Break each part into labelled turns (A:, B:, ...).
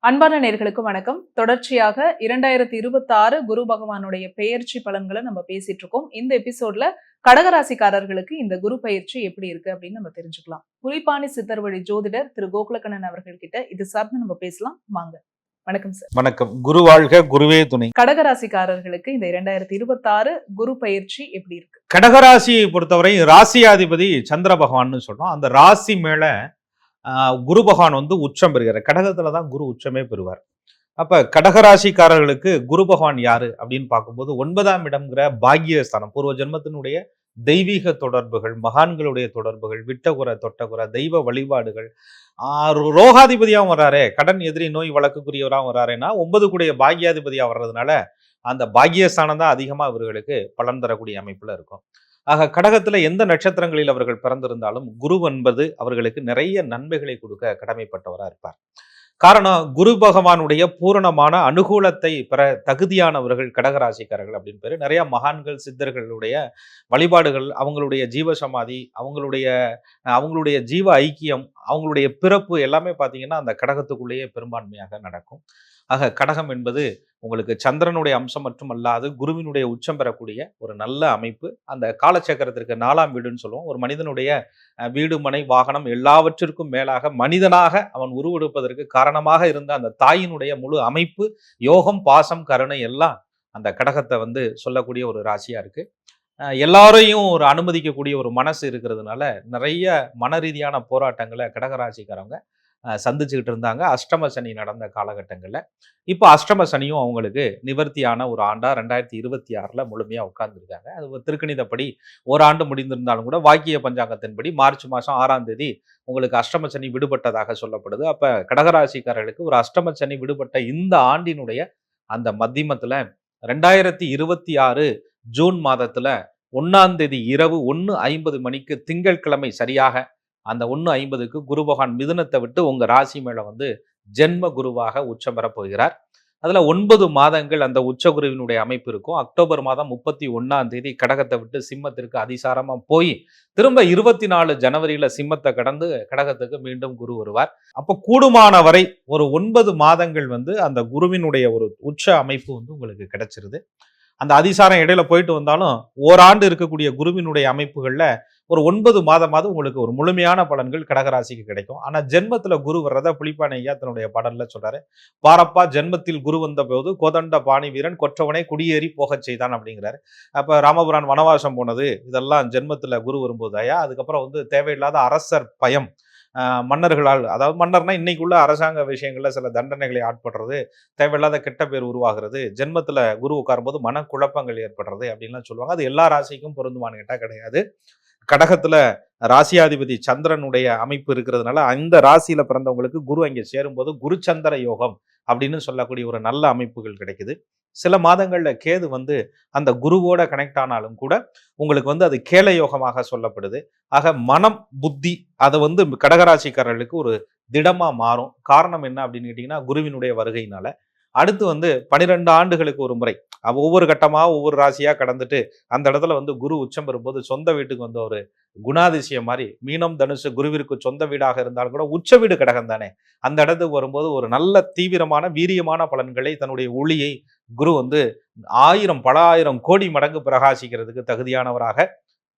A: அன்பான நேர்களுக்கு வணக்கம். தொடர்ச்சியாக 2026 குரு பகவானுடைய பெயர்ச்சி பலன்களை நம்ம பேசிட்டு இருக்கோம். இந்த எபிசோட்ல கடகராசிக்காரர்களுக்கு இந்த குரு பயிற்சி எப்படி இருக்கு அப்படின்னு நம்ம தெரிஞ்சுக்கலாம். புலிப்பாணி சித்தர் வழி ஜோதிடர் திரு கோகுலக்கண்ணன் அவர்கள் கிட்ட இது சார்ந்து நம்ம பேசலாம் வாங்க. வணக்கம் சார்.
B: வணக்கம். குரு வாழ்க, குருவே துணை.
A: கடகராசிக்காரர்களுக்கு இந்த 2026 குரு பயிற்சி எப்படி இருக்கு?
B: கடகராசியை பொறுத்தவரை ராசியாதிபதி சந்திர பகவான் சொல்றோம். அந்த ராசி மேல குரு பகவான் உச்சம் பெறுகிறார். கடகத்துல தான் குரு உச்சமே பெறுவார். அப்ப கடகராசிக்காரர்களுக்கு குரு பகவான் யாரு அப்படின்னு பார்க்கும்போது 9ஆம் இடம்ங்கிற பாக்கியஸ்தானம், பூர்வ ஜென்மத்தினுடைய தெய்வீக தொடர்புகள், மகான்களுடைய தொடர்புகள், விட்டகுற தொட்டகுற தெய்வ வழிபாடுகள், ரோகாதிபதியாகவும் வர்றாரே, கடன் எதிரி நோய் வழக்குக்குரியவராகவும் வர்றாருன்னா 9 கூடிய பாக்கியாதிபதியா வர்றதுனால அந்த பாக்கியஸ்தானம் தான் அதிகமா இவர்களுக்கு பலன் தரக்கூடிய அமைப்புல இருக்கும். ஆக கடகத்துல எந்த நட்சத்திரங்களில் அவர்கள் பிறந்திருந்தாலும் குரு என்பது அவர்களுக்கு நிறைய நன்மைகளை கொடுக்க கடமைப்பட்டவராக இருப்பார். காரணம், குரு பகவானுடைய பூரணமான அனுகூலத்தை பெற தகுதியானவர்கள் கடகராசிக்காரர்கள் அப்படின்னு பேரு. நிறைய மகான்கள் சித்தர்களுடைய வழிபாடுகள், அவங்களுடைய ஜீவசமாதி, அவங்களுடைய ஜீவ ஐக்கியம், அவங்களுடைய பிறப்பு எல்லாமே பார்த்தீங்கன்னா அந்த கடகத்துக்குள்ளேயே பெரும்பான்மையாக நடக்கும். ஆக கடகம் என்பது உங்களுக்கு சந்திரனுடைய அம்சம் மட்டும் அல்லாது குருவினுடைய உச்சம் பெறக்கூடிய ஒரு நல்ல அமைப்பு. அந்த காலச்சக்கரத்திற்கு 4ஆம் வீடுன்னு சொல்லுவோம். ஒரு மனிதனுடைய வீடு, மனை, வாகனம் எல்லாவற்றிற்கும் மேலாக மனிதனாக அவன் உருவெடுப்பதற்கு காரணமாக இருந்த அந்த தாயினுடைய முழு அமைப்பு, யோகம், பாசம், கருணை எல்லாம் அந்த கடகத்தை சொல்லக்கூடிய ஒரு ராசியா இருக்கு. எல்லாரையும் ஒரு அனுமதிக்கக்கூடிய ஒரு மனசு இருக்கிறதுனால நிறைய மன ரீதியான போராட்டங்களை கடகராசிக்காரவங்க சந்திச்சுக்கிட்டு இருந்தாங்க அஷ்டம சனி நடந்த காலகட்டங்களில். இப்போ அஷ்டம சனியும் அவங்களுக்கு நிவர்த்தியான ஒரு ஆண்டா 2026 முழுமையாக உட்கார்ந்துருக்காங்க. அது திருக்கணிதப்படி ஓராண்டு முடிந்திருந்தாலும் கூட வாக்கிய பஞ்சாங்கத்தின்படி மார்ச் மாதம் 6ஆம் தேதி உங்களுக்கு அஷ்டம சனி விடுபட்டதாக சொல்லப்படுது. அப்போ கடகராசிக்காரர்களுக்கு ஒரு அஷ்டம சனி விடுபட்ட இந்த ஆண்டினுடைய அந்த மத்தியமத்தில் 2026 ஜூன் மாதத்துல 1ஆம் தேதி இரவு 1:50 மணிக்கு திங்கட்கிழமை சரியாக அந்த 1:50க்கு குரு பகவான் மிதுனத்தை விட்டு உங்க ராசி மேல ஜென்ம குருவாக உச்சம் பெற போகிறார். அதுல 9 மாதங்கள் அந்த உச்ச குருவினுடைய அமைப்பு இருக்கும். அக்டோபர் மாதம் 31ஆம் தேதி கடகத்தை விட்டு சிம்மத்திற்கு அதிசாரமா போய் திரும்ப 24 ஜனவரியில சிம்மத்தை கடந்து கடகத்துக்கு மீண்டும் குரு வருவார். அப்ப கூடுமான வரை ஒரு 9 மாதங்கள் அந்த குருவினுடைய ஒரு உச்ச அமைப்பு உங்களுக்கு கிடைச்சிருது. அந்த அதிசாரம் இடையில போயிட்டு வந்தாலும் ஓராண்டு இருக்கக்கூடிய குருவினுடைய அமைப்புகள்ல ஒரு 9 மாதமாவது உங்களுக்கு ஒரு முழுமையான பலன்கள் கடகராசிக்கு கிடைக்கும். ஆனா ஜென்மத்துல குரு வர்றத புலிப்பாணி ஐயா தன்னுடைய பாடல்ல சொல்றாரு. பாரப்பா ஜென்மத்தில் குரு வந்த போது கோதண்ட பாணி வீரன் கொற்றவனை குடியேறி போகச் செய்தான் அப்படிங்கிறாரு. அப்ப ராமபுரான் வனவாசம் போனது இதெல்லாம் ஜென்மத்துல குரு வரும்போது ஐயா. அதுக்கப்புறம் தேவையில்லாத அரசர் பயம், மன்னர்களால், அதாவது மன்னர்னா இன்னைக்குள்ள அரசாங்க விஷயங்கள்ல சில தண்டனைகளை ஆட்படுறது, தேவையில்லாத கெட்ட பேர் உருவாகிறது, ஜென்மத்துல குரு உட்காரும்போது மனக்குழப்பங்கள் ஏற்படுறது அப்படின்லாம் சொல்லுவாங்க. அது எல்லா ராசிக்கும் பொருந்துமான்னு கேட்டா கிடையாது. கடகத்துல ராசியாதிபதி சந்திரனுடைய அமைப்பு இருக்கிறதுனால அந்த ராசியில பிறந்தவங்களுக்கு குரு அங்கே சேரும்போது குரு சந்திர யோகம் அப்படின்னு சொல்லக்கூடிய ஒரு நல்ல அமைப்புகள் கிடைக்குது. சில மாதங்கள்ல கேது அந்த குருவோட கனெக்ட் ஆனாலும் கூட உங்களுக்கு அது கேல யோகமாக சொல்லப்படுது. ஆக மனம், புத்தி அதை கடகராசிக்காரர்களுக்கு ஒரு திடமா மாறும். காரணம் என்ன அப்படின்னு கேட்டீங்கன்னா குருவினுடைய வருகையினால. அடுத்து 12 ஆண்டுகளுக்கு ஒரு முறை ஒவ்வொரு கட்டமா ஒவ்வொரு ராசியா கடந்துட்டு அந்த இடத்துல குரு உச்சம் பெறும்போது சொந்த வீட்டுக்கு ஒரு குணாதிசயம் மாதிரி மீனம் தனுசு குருவிற்கு சொந்த வீடாக இருந்தாலும் கூட உச்ச வீடு கடகம் தானே, அந்த இடத்துக்கு வரும்போது ஒரு நல்ல தீவிரமான வீரியமான பலன்களை தன்னுடைய ஒளியை குரு பல ஆயிரம் கோடி மடங்கு பிரகாசிக்கிறதுக்கு தகுதியானவராக,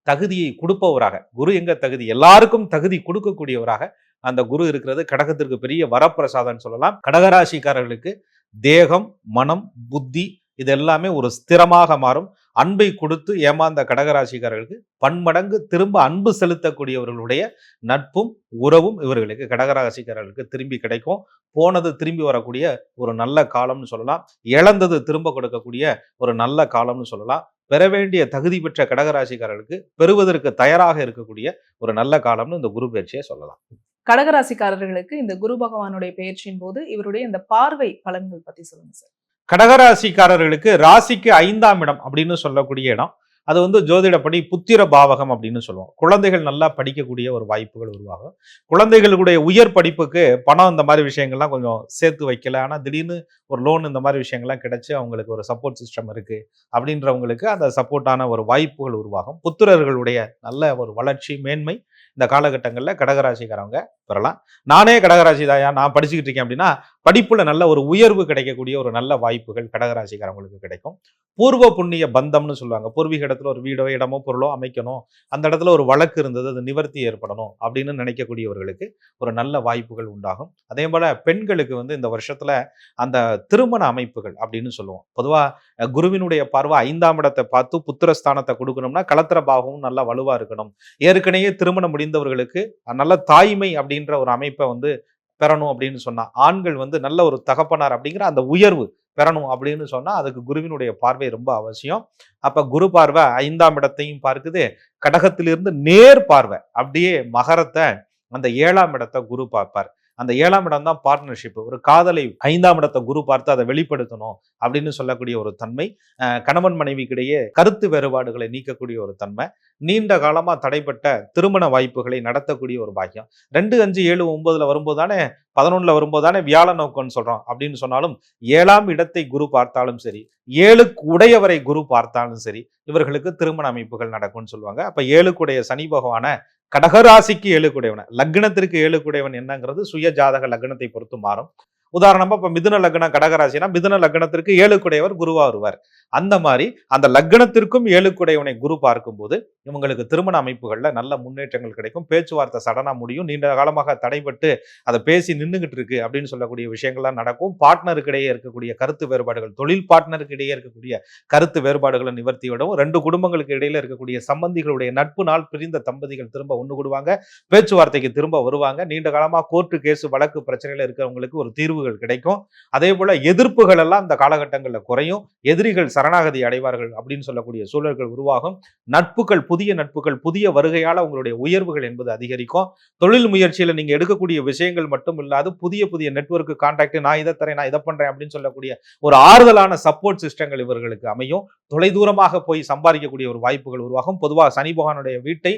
B: தகுதியை கொடுப்பவராக, குரு எங்க தகுதி எல்லாருக்கும் தகுதி கொடுக்கக்கூடியவராக அந்த குரு இருக்கிறது கடகத்திற்கு பெரிய வரப்பிரசாதம் சொல்லலாம். கடகராசிக்காரர்களுக்கு தேகம், மனம், புத்தி இது எல்லாமே ஒரு ஸ்திரமாக மாறும். அன்பை கொடுத்து ஏமாந்த கடகராசிக்காரர்களுக்கு பன்மடங்கு திரும்ப அன்பு செலுத்தக்கூடியவர்களுடைய நட்பும் உறவும் இவர்களுக்கு கடகராசிக்காரர்களுக்கு திரும்பி கிடைக்கும். போனது திரும்பி வரக்கூடிய ஒரு நல்ல காலம்னு சொல்லலாம். இழந்தது திரும்ப கொடுக்கக்கூடிய ஒரு நல்ல காலம்னு சொல்லலாம். பெற வேண்டிய தகுதி பெற்ற கடகராசிக்காரர்களுக்கு பெறுவதற்கு தயாராக இருக்கக்கூடிய ஒரு நல்ல காலம்னு இந்த குரு பயிற்சியை சொல்லலாம்.
A: கடகராசிக்காரர்களுக்கு இந்த குரு பகவானுடைய பயிற்சியின் போது இவருடைய இந்த பார்வை பலன்கள் பத்தி சொல்லுங்க சார்.
B: கடகராசிக்காரர்களுக்கு ராசிக்கு 5ஆம் இடம் அப்படின்னு சொல்லக்கூடிய இடம், அது ஜோதிடப்படி புத்திர பாவகம் அப்படின்னு சொல்லுவோம். குழந்தைகள் நல்லா படிக்கக்கூடிய ஒரு வாய்ப்புகள் உருவாகும். குழந்தைகளுடைய உயர் படிப்புக்கு பணம் இந்த மாதிரி விஷயங்கள்லாம் கொஞ்சம் சேர்த்து வைக்கல, ஆனால் திடீர்னு ஒரு லோன் இந்த மாதிரி விஷயங்கள்லாம் கிடைச்சி அவங்களுக்கு ஒரு சப்போர்ட் சிஸ்டம் இருக்கு அப்படின்றவங்களுக்கு அந்த சப்போர்ட்டான ஒரு வாய்ப்புகள் உருவாகும். புத்திரர்களுடைய நல்ல ஒரு வளர்ச்சி, மேன்மை இந்த காலகட்டங்களில் கடகராசிக்காரவங்க பெறலாம். நானே கடகராசி தாயா, நான் படிச்சுக்கிட்டு இருக்கேன் அப்படின்னா படிப்புல நல்ல ஒரு உயர்வு கிடைக்கக்கூடிய ஒரு நல்ல வாய்ப்புகள் கடகராசிக்காரங்களுக்கு கிடைக்கும். பூர்வ புண்ணிய பந்தம்னு சொல்லுவாங்க. பூர்வீக இடத்துல ஒரு வீடோ இடமோ பொருளோ அமைக்கணும், அந்த இடத்துல ஒரு வழக்கு இருந்தது, அது நிவர்த்தி ஏற்படணும் அப்படின்னு நினைக்கக்கூடியவர்களுக்கு ஒரு நல்ல வாய்ப்புகள் உண்டாகும். அதே போல பெண்களுக்கு வந்து இந்த வருஷத்துல அந்த திருமண அமைப்புகள் அப்படின்னு சொல்லுவோம். பொதுவா குருவினுடைய பார்வை 5ஆம் இடத்தை பார்த்து புத்திரஸ்தானத்தை கொடுக்கணும்னா களத்திர பாகமும் நல்லா வலுவா இருக்கணும். ஏற்கனவே திருமணம் முடிந்தவர்களுக்கு நல்ல தாய்மை அப்படின்ற ஒரு அமைப்பை வந்து பெறணும் அப்படின்னு சொன்னா, ஆண்கள் வந்து நல்ல ஒரு தகப்பனார் அப்படிங்கிற அந்த உயர்வு பெறணும் அப்படின்னு சொன்னா அதுக்கு குருவினுடைய பார்வை ரொம்ப அவசியம். அப்ப குரு பார்வை 5ஆம் இடத்தையும் பார்க்குது, கடகத்திலிருந்து நேர் பார்வை அப்படியே மகரத்தை அந்த 7ஆம் இடத்தை குரு பார்ப்பார். அந்த 7ஆம் இடம் தான் பார்ட்னர்ஷிப். ஒரு காதலை 5ஆம் இடத்தை குரு பார்த்து அதை வெளிப்படுத்தணும் அப்படின்னு சொல்லக்கூடிய ஒரு தன்மை, கணவன் மனைவிக்கிடையே கருத்து வேறுபாடுகளை நீக்கக்கூடிய ஒரு தன்மை, நீண்ட காலமா தடைப்பட்ட திருமண வாய்ப்புகளை நடத்தக்கூடிய ஒரு பாக்கியம். 2, 5, 7, 9ல வரும்போது தானே 11ல வரும்போது தானே வியாழ நோக்கம்னு சொல்றோம் அப்படின்னு சொன்னாலும் 7ஆம் இடத்தை குரு பார்த்தாலும் சரி, 7க்கு உடையவரை குரு பார்த்தாலும் சரி, இவர்களுக்கு திருமண அமைப்புகள் நடக்கும்னு சொல்லுவாங்க. அப்ப 7க்குடைய சனி பகவான கடகராசிக்கு 7க்குடையவன், லக்னத்திற்கு 7க்குடையவன் என்னங்கிறது சுய ஜாதக லக்னத்தை பொறுத்து மாறும். உதாரணமா இப்ப மிதுன லக்னம் கடகராசினா மிதுன லக்னத்திற்கு 7க்குடையவர் குருவா வருவார். அந்த மாதிரி அந்த லக்னத்திற்கும் 7க்குடையவனை குரு பார்க்கும்போது இவங்களுக்கு திருமண அமைப்புகள்ல நல்ல முன்னேற்றங்கள் கிடைக்கும். பேச்சுவார்த்தை சடனா முடியும். நீண்ட காலமாக தடைபட்டு அதை பேசி நின்றுகிட்டு இருக்கு அப்படின்னு சொல்லக்கூடிய விஷயங்கள்லாம் நடக்கும். பார்ட்னருக்கு இடையே இருக்கக்கூடிய கருத்து வேறுபாடுகள், தொழில் பார்ட்னருக்கு இடையே இருக்கக்கூடிய கருத்து வேறுபாடுகளை நிவர்த்தி விடும். 2 குடும்பங்களுக்கு இடையில இருக்கக்கூடிய சம்பந்திகளுடைய நட்பு நாள் பிரிந்த தம்பதிகள் திரும்ப ஒண்ணு கூடுவாங்க, பேச்சுவார்த்தைக்கு திரும்ப வருவாங்க. நீண்ட காலமா கோர்ட்டு கேஸ் வழக்கு பிரச்சனையில இருக்கிறவங்களுக்கு ஒரு தீர்வுகள் கிடைக்கும். அதே போல எதிர்ப்புகள் எல்லாம் இந்த காலகட்டங்களில் குறையும். எதிரிகள் சரணாகதி அடைவார்கள் அப்படின்னு சொல்லக்கூடிய சூழல்கள் உருவாகும். நட்புகள், புதிய நட்புகள், புதிய வருகையால உங்களுடைய உயர்வுகள் என்பது அதிகரிக்கும். தொழில் முயற்சியில நீங்க எடுக்கக்கூடிய விஷயங்கள் மட்டும் இல்லாது புதிய புதிய நெட்வொர்க் கான்டாக்ட், நான் இதை தரேன், நான் இதை பண்றேன் அப்படின்னு சொல்லக்கூடிய ஒரு ஆறுதலான சப்போர்ட் சிஸ்டங்கள் இவர்களுக்கு அமையும். தொலைதூரமாக போய் சம்பாதிக்கக்கூடிய ஒரு வாய்ப்புகள் உருவாகும். பொதுவாக சனி பகவானுடைய வீட்டை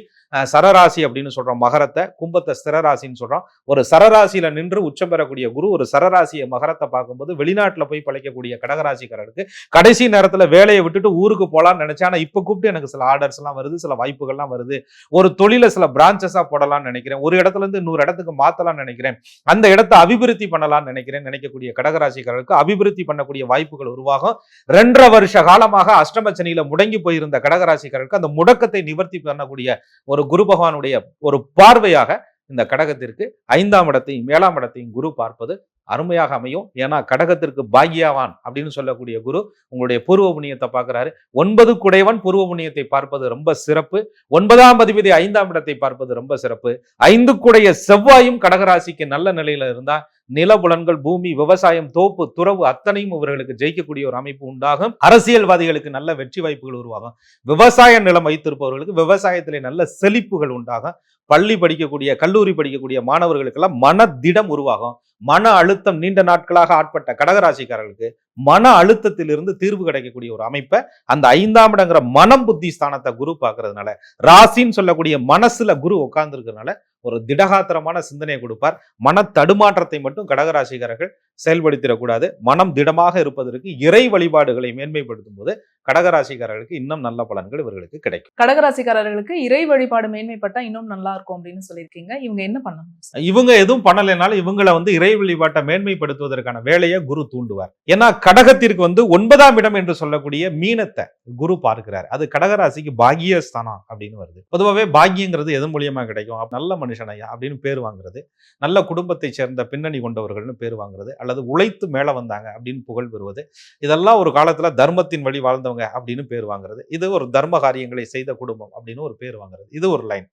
B: சரராசி அப்படின்னு சொல்றோம், மகரத்தை, கும்பத்தை ஸ்திரராசின்னு சொல்றோம். ஒரு சரராசியில நின்று உச்சம் பெறக்கூடிய குரு ஒரு சரராசியை மகரத்தை பார்க்கும்போது வெளிநாட்டுல போய் பழைக்கக்கூடிய கடகராசிக்காரருக்கு கடைசி நேரத்துல வேலையை விட்டுட்டு ஊருக்கு போலாம்னு நினைச்சேன். ஆனா இப்ப கூப்பிட்டு எனக்கு சில ஆர்டர்ஸ் எல்லாம் வருது, சில வாய்ப்புகள்லாம் வருது, ஒரு தொழில சில பிரான்ச்சஸா போடலாம்னு நினைக்கிறேன், ஒரு இடத்துல இருந்து இன்னொரு இடத்துக்கு மாத்தலாம்னு நினைக்கிறேன், அந்த இடத்தை அபிவிருத்தி பண்ணலாம்னு நினைக்கக்கூடிய கடகராசிக்காரருக்கு அபிவிருத்தி பண்ணக்கூடிய வாய்ப்புகள் உருவாகும். 2.5 வருஷ காலமாக அஷ்டம சனியில முடங்கி போயிருந்த கடகராசிக்காரருக்கு அந்த முடக்கத்தை நிவர்த்தி பண்ணக்கூடிய ஒரு குரு பகவானுடைய ஒரு பார்வையாக இந்த கடகத்திற்கு 5ஆம் இடத்தையும் 7ஆம் இடத்தையும் குரு பார்ப்பது அருமையாக அமையும். ஏன்னா கடகத்திற்கு பாக்யவான் அப்படின்னு சொல்லக்கூடிய குரு உங்களுடைய பூர்வ புண்ணியத்தை பார்க்கிறாரு. 9 குடையவன் பூர்வ புண்ணியத்தை பார்ப்பது ரொம்ப சிறப்பு. 9ஆம் அதிபதி 5ஆம் இடத்தை பார்ப்பது ரொம்ப சிறப்பு. 5 குடைய செவ்வாயும் கடகராசிக்கு நல்ல நிலையில இருந்தா நிலபுலன்கள், பூமி, விவசாயம், தோப்பு, துறவு அத்தனையும் இவர்களுக்கு ஜெயிக்கக்கூடிய ஒரு அமைப்பு உண்டாகும். அரசியல்வாதிகளுக்கு நல்ல வெற்றி வாய்ப்புகள் உருவாகும். விவசாய நிலம் வைத்திருப்பவர்களுக்கு விவசாயத்திலே நல்ல செழிப்புகள் உண்டாகும். பள்ளி படிக்கக்கூடிய, கல்லூரி படிக்கக்கூடிய மாணவர்களுக்கெல்லாம் மனதிடம் உருவாகும். மன அழுத்தம் நீண்ட நாட்களாக ஆட்பட்ட கடகராசிக்காரர்களுக்கு மன அழுத்தத்திலிருந்து தீர்வு கிடைக்கக்கூடிய ஒரு அமைப்பை அந்த 5ஆம் இடங்கிற மனம் புத்தி ஸ்தானத்தை குரு பார்க்கறதுனால, ராசின்னு சொல்லக்கூடிய மனசுல குரு உட்கார்ந்து இருக்கிறதுனால ஒரு திடகாத்திரமான சிந்தனையை கொடுப்பார். மன தடுமாற்றத்தை மட்டும் கடகராசிக்காரர்கள் செயல்படுத்திடக்கூடாது. மனம் திடமாக இருப்பதற்கு இறை வழிபாடுகளை மேன்மைப்படுத்தும் போது கடகராசிக்காரர்களுக்கு இன்னும் நல்ல பலன்கள் இவர்களுக்கு கிடைக்கும்.
A: கடகராசிக்காரர்களுக்கு இறை வழிபாடு மேன்மைப்பட்டா இன்னும் நல்லா இருக்கும் அப்படின்னு சொல்லியிருக்கீங்க. இவங்க என்ன பண்ணணும்?
B: இவங்க எதுவும் பண்ணலைனாலும் இவங்களை வந்து இறை வழிபாட்டை மேன்மைப்படுத்துவதற்கான வேலையை குரு தூண்டுவார். ஏன்னா கடகத்திற்கு வந்து 9ஆம் இடம் என்று சொல்லக்கூடிய மீனத்தை குரு பார்க்கிறார். அது கடகராசிக்கு பாக்கியஸ்தானம் அப்படின்னு வருது. பொதுவாகவே பாக்கியங்கிறது எது மூலியமா கிடைக்கும்? நல்ல மனுஷனையா அப்படின்னு பேர் வாங்குறது, நல்ல குடும்பத்தை சேர்ந்த பின்னணி கொண்டவர்கள்னு பேர் வாங்குறது, அல்லது உழைத்து மேல வந்தாங்க அப்படின்னு புகழ் பெறுவது, இதெல்லாம் ஒரு காலத்துல தர்மத்தின் வழி வாழ்ந்தவங்க அப்படின்னு பேர் வாங்குறது, இது ஒரு தர்ம காரியங்களை செய்த குடும்பம் அப்படின்னு ஒரு பேர் வாங்குறது, இது ஒரு லைன்.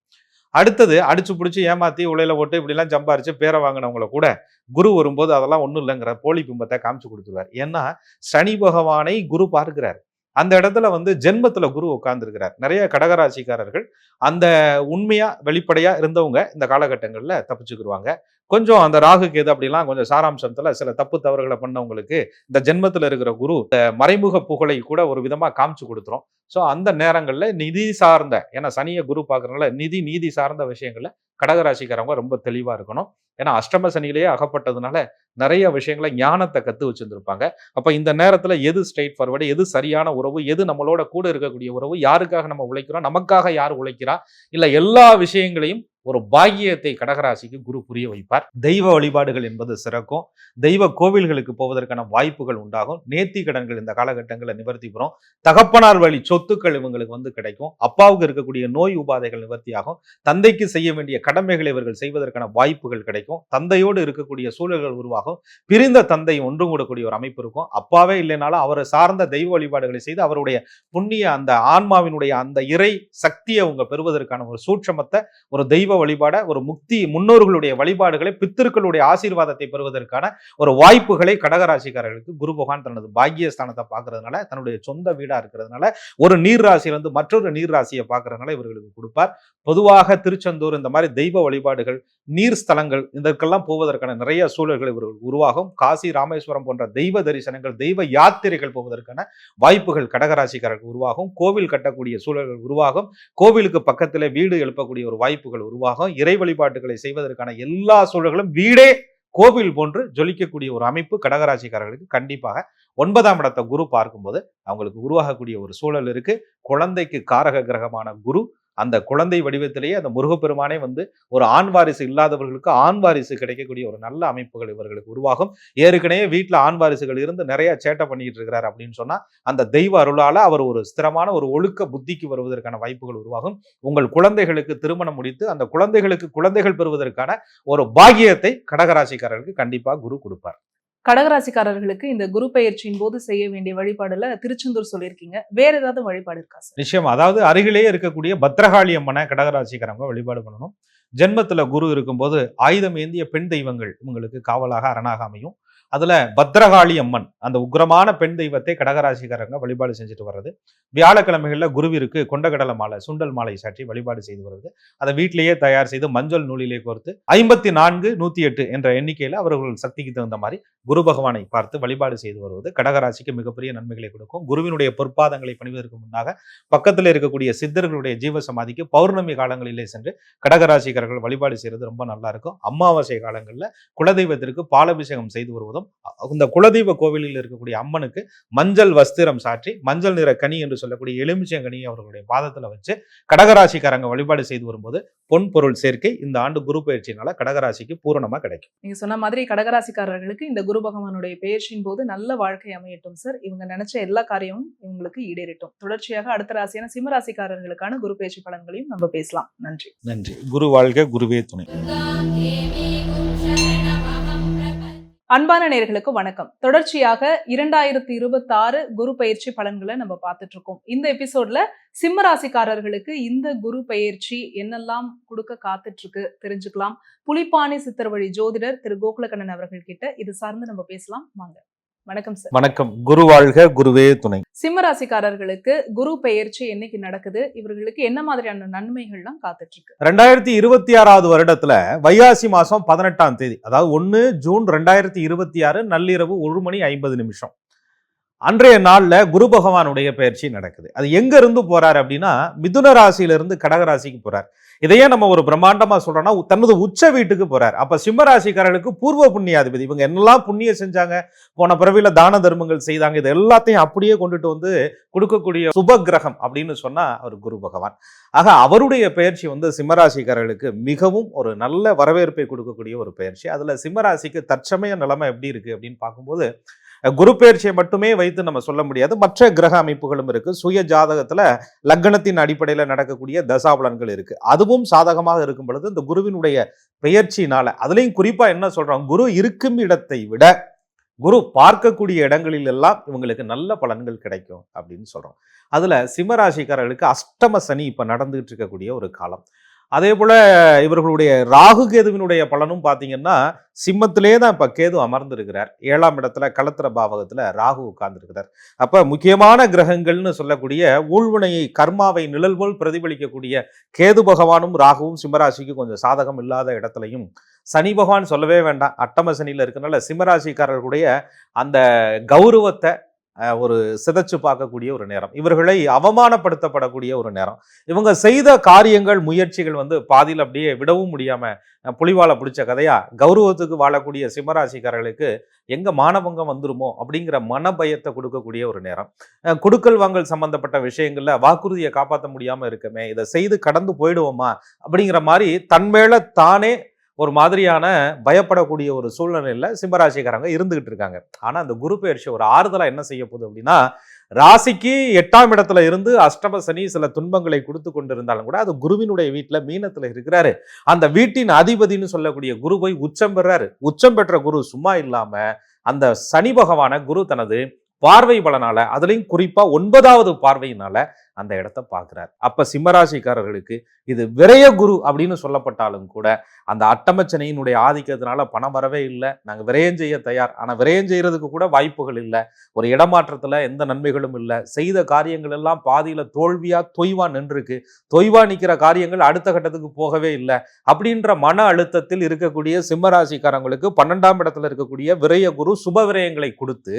B: அடுத்தது அடிச்சு பிடிச்சி ஏமாத்தி உலையில போட்டு இப்படிலாம் சம்பாரிச்சு பேரை வாங்கினவங்களை கூட குரு வரும்போது அதெல்லாம் ஒன்றும் இல்லைங்கிற போலி பிம்பத்தை காமிச்சு கொடுத்துருவார். ஏன்னா சனி பகவானை குரு பார்க்கிறார். அந்த இடத்துல வந்து ஜென்மத்துல குரு உட்கார்ந்துருக்கிறார். நிறைய கடகராசிக்காரர்கள் அந்த உண்மையா வெளிப்படையா இருந்தவங்க இந்த காலகட்டங்கள்ல தப்பிச்சுக்கிடுவாங்க. கொஞ்சம் அந்த ராகு கேது அப்படிலாம் கொஞ்சம் சாராம்சத்துல சில தப்பு தவறுகளை பண்ணவங்களுக்கு இந்த ஜென்மத்துல இருக்கிற குரு இந்த மறைமுக புகழை கூட ஒரு விதமா காமிச்சு கொடுத்துரும். ஸோ அந்த நேரங்கள்ல நிதி சார்ந்த, ஏன்னா சனியை குரு பார்க்கறதுனால நீதி சார்ந்த விஷயங்கள்ல கடகராசிக்காரவங்க ரொம்ப தெளிவா இருக்கணும். ஏன்னா அஷ்டம சனியிலேயே அகப்பட்டதுனால நிறைய விஷயங்களை ஞானத்தை கத்து வச்சிருந்திருப்பாங்க. அப்ப இந்த நேரத்துல எது ஸ்ட்ரெயிட் ஃபார்வர்டு, எது சரியான உறவு, எது நம்மளோட கூட இருக்கக்கூடிய உறவு, யாருக்காக நம்ம உழைக்கிறோம், நமக்காக யார் உழைக்கிறா, இல்ல எல்லா விஷயங்களையும் ஒரு பாக்கியத்தை கடகராசிக்கு குரு புரிய வைப்பார். தெய்வ வழிபாடுகள் என்பது சிறக்கும். தெய்வ கோவில்களுக்கு போவதற்கான வாய்ப்புகள் உண்டாகும். நேர்த்தி கடன்கள் இந்த காலகட்டங்களில் நிவர்த்தி பெறும். தகப்பனார் வழி சொத்துக்கள் இவங்களுக்கு கிடைக்கும். அப்பாவுக்கு இருக்கக்கூடிய நோய் உபாதைகள் நிவர்த்தியாகும். தந்தைக்கு செய்ய வேண்டிய கடமைகளை இவர்கள் செய்வதற்கான வாய்ப்புகள் கிடைக்கும். தந்தையோடு இருக்கக்கூடிய சூழல்கள் உருவாகும். பிரிந்த தந்தை ஒன்று கூடக்கூடிய ஒரு அமைப்பு இருக்கும். அப்பாவே இல்லைனாலும் அவரை சார்ந்த தெய்வ வழிபாடுகளை செய்து அவருடைய புண்ணிய அந்த ஆன்மாவினுடைய அந்த இறை சக்தியை அவங்க பெறுவதற்கான ஒரு சூட்சமத்தை, ஒரு தெய்வ வழிபாட, ஒரு முக்தி, முன்னோர்களுடைய வழிபாடுகளை, பித்திருக்களுடைய ஆசீர்வாதத்தை பெறுவதற்கான ஒரு வாய்ப்புகளை கடகராசிக்காரர்களுக்கு குரு பகவான் தனது பாக்கியஸ்தானத்தை பார்க்கறதுனால, தன்னுடைய சொந்த வீடா இருக்கிறதுனால, ஒரு நீர் ராசியிலிருந்து மற்றொரு நீர் ராசியை பார்க்கறதுனால இவர்களுக்கு கொடுப்பார். பொதுவாக திருச்செந்தூர் இந்த மாதிரி தெய்வ வழிபாடுகள், நீர் ஸ்தலங்கள் இதற்கெல்லாம் போவதற்கான நிறைய சூழல்கள் இவர்கள் உருவாகும். காசி, ராமேஸ்வரம் போன்ற தெய்வ தரிசனங்கள், தெய்வ யாத்திரைகள் போவதற்கான வாய்ப்புகள் கடகராசிக்காரர்கள் உருவாகும். கோவில் கட்டக்கூடிய சூழல்கள் உருவாகும். கோவிலுக்கு பக்கத்திலே வீடு எழுப்பக்கூடிய ஒரு வாய்ப்புகள் உருவாகும். இறை வழிபாட்டுகளை செய்வதற்கான எல்லா சூழல்களும் வீடே கோவில் போன்று ஜொலிக்கக்கூடிய ஒரு அமைப்பு கடகராசிக்காரர்களுக்கு கண்டிப்பாக 9ஆம் இடத்தை குரு பார்க்கும்போது அவங்களுக்கு உருவாகக்கூடிய ஒரு சூழல் இருக்கு. குழந்தைக்கு காரக கிரகமான குரு அந்த குழந்தை வடிவத்திலேயே அந்த முருகப்பெருமானே ஒரு ஆண் வாரிசு இல்லாதவர்களுக்கு ஆண் வாரிசு கிடைக்கக்கூடிய ஒரு நல்ல அமைப்புகள் இவர்களுக்கு உருவாகும். ஏற்கனவே வீட்டில் ஆண் வாரிசுகள் இருந்து நிறைய சேட்டை பண்ணிட்டு இருக்கிறார் அப்படின்னு சொன்னா அந்த தெய்வ அருளால அவர் ஒரு ஸ்திரமான ஒரு ஒழுக்க புத்திக்கு வருவதற்கான வாய்ப்புகள் உருவாகும். உங்கள் குழந்தைகளுக்கு திருமணம் முடித்து அந்த குழந்தைகளுக்கு குழந்தைகள் பெறுவதற்கான ஒரு பாக்கியத்தை கடகராசிக்காரர்களுக்கு கண்டிப்பாக குரு கொடுப்பார்.
A: கடகராசிக்காரர்களுக்கு இந்த குரு பெயர்ச்சியின் போது செய்ய வேண்டிய வழிபாடுல திருச்செந்தூர் சொல்லியிருக்கீங்க. வேற ஏதாவது வழிபாடு இருக்கா சார்?
B: நிச்சயம். அதாவது அருகிலேயே இருக்கக்கூடிய பத்ரகாளி அம்மனை கடகராசிக்காரங்க வழிபாடு பண்ணணும். ஜென்மத்துல குரு இருக்கும்போது ஆயுதம் ஏந்திய பெண் தெய்வங்கள் இவங்களுக்கு காவலாக அரணாக அமையும். அதுல பத்ரகாளி அம்மன் அந்த உக்ரமான பெண் தெய்வத்தை கடகராசிக்காரங்க வழிபாடு செஞ்சுட்டு வர்றது. வியாழக்கிழமைகள்ல குருவிற்கு கொண்டகடலை மாலை, சுண்டல் மாலை சாற்றி வழிபாடு செய்து வருது. அதை வீட்டிலேயே தயார் செய்து மஞ்சள் நூலிலே கோர்த்து 54 108 என்ற எண்ணிக்கையில அவர்கள் சக்திக்கு தகுந்த மாதிரி குரு பகவானை பார்த்து வழிபாடு செய்து வருவது கடகராசிக்கு மிகப்பெரிய நன்மைகளை கொடுக்கும். குருவினுடைய பொற்பாதங்களை பணிவதற்கு முன்னாக பக்கத்தில் இருக்கக்கூடிய சித்தர்களுடைய ஜீவ சமாதிக்கு பௌர்ணமி காலங்களிலே சென்று கடகராசிக்காரர்கள் வழிபாடு செய்யறது ரொம்ப நல்லா இருக்கும். அமாவாசை காலங்களில் குலதெய்வத்திற்கு பாலாபிஷேகம் செய்து வருவதும், இந்த குலதெய்வ கோவிலில் இருக்கக்கூடிய அம்மனுக்கு மஞ்சள் வஸ்திரம் சாற்றி மஞ்சள் நிற கனி என்று சொல்லக்கூடிய எலுமிச்சங்கனியை அவர்களுடைய பாதத்துல வச்சு கடகராசிக்காரங்க வழிபாடு செய்து வரும்போது பொன் பொருள் சேர்க்கை இந்த ஆண்டு குரு பயிற்சியினால கடகராசிக்கு பூரணமா கிடைக்கும்.
A: நீங்க சொன்ன மாதிரி கடகராசிக்காரர்களுக்கு இந்த குரு பகவானுடைய பெயர்ச்சியின் போது நல்ல வாழ்க்கை அமையட்டும் சார். இவங்க நினைச்ச எல்லா காரியமும் இவங்களுக்கு ஈடேறட்டும். தொடர்ச்சியாக அடுத்த ராசியான சிம்ம ராசிக்காரர்களுக்கான குரு பயிற்சி பலன்களையும் நம்ம பேசலாம். நன்றி.
B: நன்றி. குரு வாழ்க, குருவே துணை.
A: அன்பான நேயர்களுக்கு வணக்கம். தொடர்ச்சியாக 2026 குரு பயிற்சி பலன்களை நம்ம பார்த்துட்டு இருக்கோம். இந்த எபிசோட்ல சிம்ம ராசிக்காரர்களுக்கு இந்த குரு பயிற்சி என்னெல்லாம் கொடுக்க காத்துட்டு இருக்கு தெரிஞ்சுக்கலாம். புலிப்பாணி சித்தர் வழி ஜோதிடர் திரு கோகுலக்கண்ணன் அவர்கள் கிட்ட இது சார்ந்து நம்ம பேசலாம். வாங்க. வணக்கம் சார்.
B: வணக்கம். குரு வாழ்க, குருவே துணை.
A: சிம்ம ராசிக்காரர்களுக்கு குரு பெயர்ச்சி என்னைக்கு நடக்குது, இவர்களுக்கு என்ன மாதிரியான நன்மைகள்லாம் காத்துட்டு இருக்கு?
B: 2026 வருடத்துல வைகாசி மாசம் 18ஆம் தேதி, அதாவது 1 ஜூன் 2026 நள்ளிரவு 1:50 அன்றைய நாள்ல குரு பகவானுடைய பயிற்சி நடக்குது. அது எங்க இருந்து போறாரு அப்படின்னா மிதுன ராசியிலிருந்து கடகராசிக்கு போறார். இதையே நம்ம ஒரு பிரம்மாண்டமா சொல்றோம்னா தனது உச்ச வீட்டுக்கு போறார். அப்ப சிம்ம ராசிக்காரர்களுக்கு பூர்வ புண்ணியாதிபதி. இவங்க என்னெல்லாம் புண்ணியம் செஞ்சாங்க, போன பிறவில தான தர்மங்கள் செய்தாங்க, இது எல்லாத்தையும் அப்படியே கொண்டுட்டு கொடுக்கக்கூடிய சுப கிரகம் அப்படின்னு சொன்னா அவர் குரு பகவான். ஆக அவருடைய பயிற்சி சிம்மராசிக்காரர்களுக்கு மிகவும் ஒரு நல்ல வரவேற்பை கொடுக்கக்கூடிய ஒரு பயிற்சி. அதுல சிம்மராசிக்கு தற்சமய நிலைமை எப்படி இருக்கு அப்படின்னு பார்க்கும்போது குரு பயிற்சியை மட்டுமே வைத்து நம்ம சொல்ல முடியாது. மற்ற கிரக அமைப்புகளும் இருக்கு. சுய ஜாதகத்துல லக்னத்தின் அடிப்படையில் நடக்கக்கூடிய தசாபலன்கள் இருக்கு. அதுவும் சாதகமாக இருக்கும் பொழுது இந்த குருவினுடைய பெயர்ச்சினால, அதுலயும் குறிப்பா என்ன சொல்றோம், குரு இருக்கும் இடத்தை விட குரு பார்க்கக்கூடிய இடங்களில் எல்லாம் இவங்களுக்கு நல்ல பலன்கள் கிடைக்கும் அப்படின்னு சொல்றோம். அதுல சிம்மராசிக்காரர்களுக்கு அஷ்டம சனி இப்ப நடந்துகிட்டு இருக்கக்கூடிய ஒரு காலம். அதே போல இவர்களுடைய ராகு கேதுவினுடைய பலனும் பார்த்தீங்கன்னா சிம்மத்திலே தான் இப்ப கேது அமர்ந்திருக்கிறார். 7ஆம் இடத்துல களத்திர பாவகத்துல ராகு உட்கார்ந்துருக்கிறார். அப்ப முக்கியமான கிரகங்கள்னு சொல்லக்கூடிய ஊழ்வினையை, கர்மாவை நிழல் போல் பிரதிபலிக்கக்கூடிய கேது பகவானும் ராகுவும் சிம்மராசிக்கு கொஞ்சம் சாதகம் இல்லாத இடத்துலையும், சனி பகவான் சொல்லவே வேண்டாம், அட்டம சனியில இருக்கனால சிம்மராசிக்காரர்களுடைய அந்த கௌரவத்தை, ஒரு சிதைச்சு பார்க்கக்கூடிய ஒரு நேரம், இவர்களை அவமானப்படுத்தப்படக்கூடிய ஒரு நேரம். இவங்க செய்த காரியங்கள் முயற்சிகள் வந்து பாதியில் அப்படியே விடவும் முடியாம புலிவாலை பிடிச்ச கதையா கௌரவத்துக்கு வாழக்கூடிய சிம்மராசிக்காரர்களுக்கு எங்க மானபங்கம் வந்துருமோ அப்படிங்கிற மனபயத்தை கொடுக்கக்கூடிய ஒரு நேரம். கொடுக்கல் வாங்கல் சம்பந்தப்பட்ட விஷயங்கள்ல வாக்குறுதியை காப்பாற்ற முடியாம இருக்கமே, இதை செய்து கடந்து போயிடுவோமா அப்படிங்கிற மாதிரி தன்மேல தானே ஒரு மாதிரியான பயப்படக்கூடிய ஒரு சூழ்நிலையில சிம்மராசிக்காரங்க இருந்துகிட்டு இருக்காங்க. ஆனா அந்த குரு பயிற்சி ஒரு ஆறுதலா என்ன செய்ய போகுது அப்படின்னா, ராசிக்கு 8ஆம் இடத்துல இருந்து அஷ்டம சனி சில துன்பங்களை கொடுத்து கொண்டிருந்தாலும் கூட அது குருவினுடைய வீட்டுல மீனத்துல இருக்கிறாரு. அந்த வீட்டின் அதிபதினு சொல்லக்கூடிய குரு போய் உச்சம் பெறாரு. உச்சம் பெற்ற குரு சும்மா இல்லாம அந்த சனி பகவான குரு தனது பார்வை பலனால, அதுலயும் குறிப்பா 9வது பார்வையினால அந்த இடத்தை பார்க்கிறார். அப்ப சிம்மராசிக்காரர்களுக்கு இது விரய குரு அப்படின்னு சொல்லப்பட்டாலும் கூட அந்த அட்டமச்சனையினுடைய ஆதிக்கத்தினால பணம் வரவே இல்லை, நாங்க விரயம் செய்ய தயார், ஆனா விரயம் செய்யறதுக்கு கூட வாய்ப்புகள் இல்லை, ஒரு இடமாற்றத்துல எந்த நன்மைகளும் இல்லை, செய்த காரியங்கள் எல்லாம் பாதியில தோல்வியா தொய்வா நின்றுருக்கு, தொய்வா நிக்கிற காரியங்கள் அடுத்த கட்டத்துக்கு போகவே இல்லை அப்படின்ற மன அழுத்தத்தில் இருக்கக்கூடிய சிம்மராசிக்காரங்களுக்கு 12ஆம் இடத்துல இருக்கக்கூடிய விரய குரு சுப விரயங்களை கொடுத்து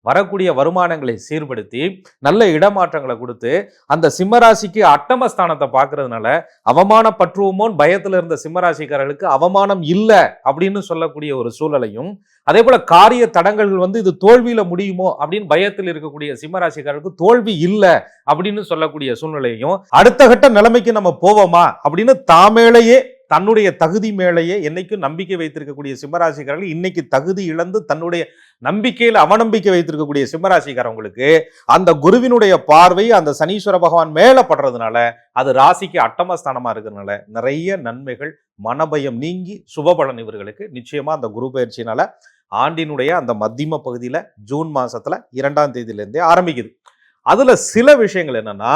B: வரக்கூடிய வருமானங்களை சீர்படுத்தி நல்ல இடமாற்றங்களை கொடுத்து அந்த சிம்மராசிக்கு அட்டமஸ்தானத்தை பார்க்கறதுனால அவமானப்பற்றுவோமோன்னு பயத்துல இருந்த சிம்மராசிக்காரர்களுக்கு அவமானம் இல்லை அப்படின்னு சொல்லக்கூடிய ஒரு சூழலையும், அதே போல காரிய தடங்கல்கள் வந்து இது தோல்வியில முடியுமோ அப்படின்னு பயத்தில் இருக்கக்கூடிய சிம்மராசிக்காரர்களுக்கு தோல்வி இல்லை அப்படின்னு சொல்லக்கூடிய சூழ்நிலையும், அடுத்த கட்ட நிலைமைக்கு நம்ம போவோமா அப்படின்னு தாமேலேயே தன்னுடைய தகுதி மேலேயே என்னைக்கும் நம்பிக்கை வைத்திருக்கக்கூடிய சிம்மராசிக்காரர்கள் இன்னைக்கு தகுதி இழந்து தன்னுடைய நம்பிக்கையில் அவநம்பிக்கை வைத்திருக்கக்கூடிய சிம்மராசிக்காரங்களுக்கு அந்த குருவினுடைய பார்வை அந்த சனீஸ்வர பகவான் மேல படுறதுனால அது ராசிக்கு அட்டமஸ்தானமா இருக்கிறதுனால நிறைய நன்மைகள், மனபயம் நீங்கி சுபபலன் இவர்களுக்கு நிச்சயமா அந்த குரு பயிற்சியினால ஆண்டினுடைய அந்த மத்தியம பகுதியில ஜூன் மாசத்துல 2ஆம் தேதியிலிருந்தே ஆரம்பிக்குது. அதுல சில விஷயங்கள் என்னன்னா,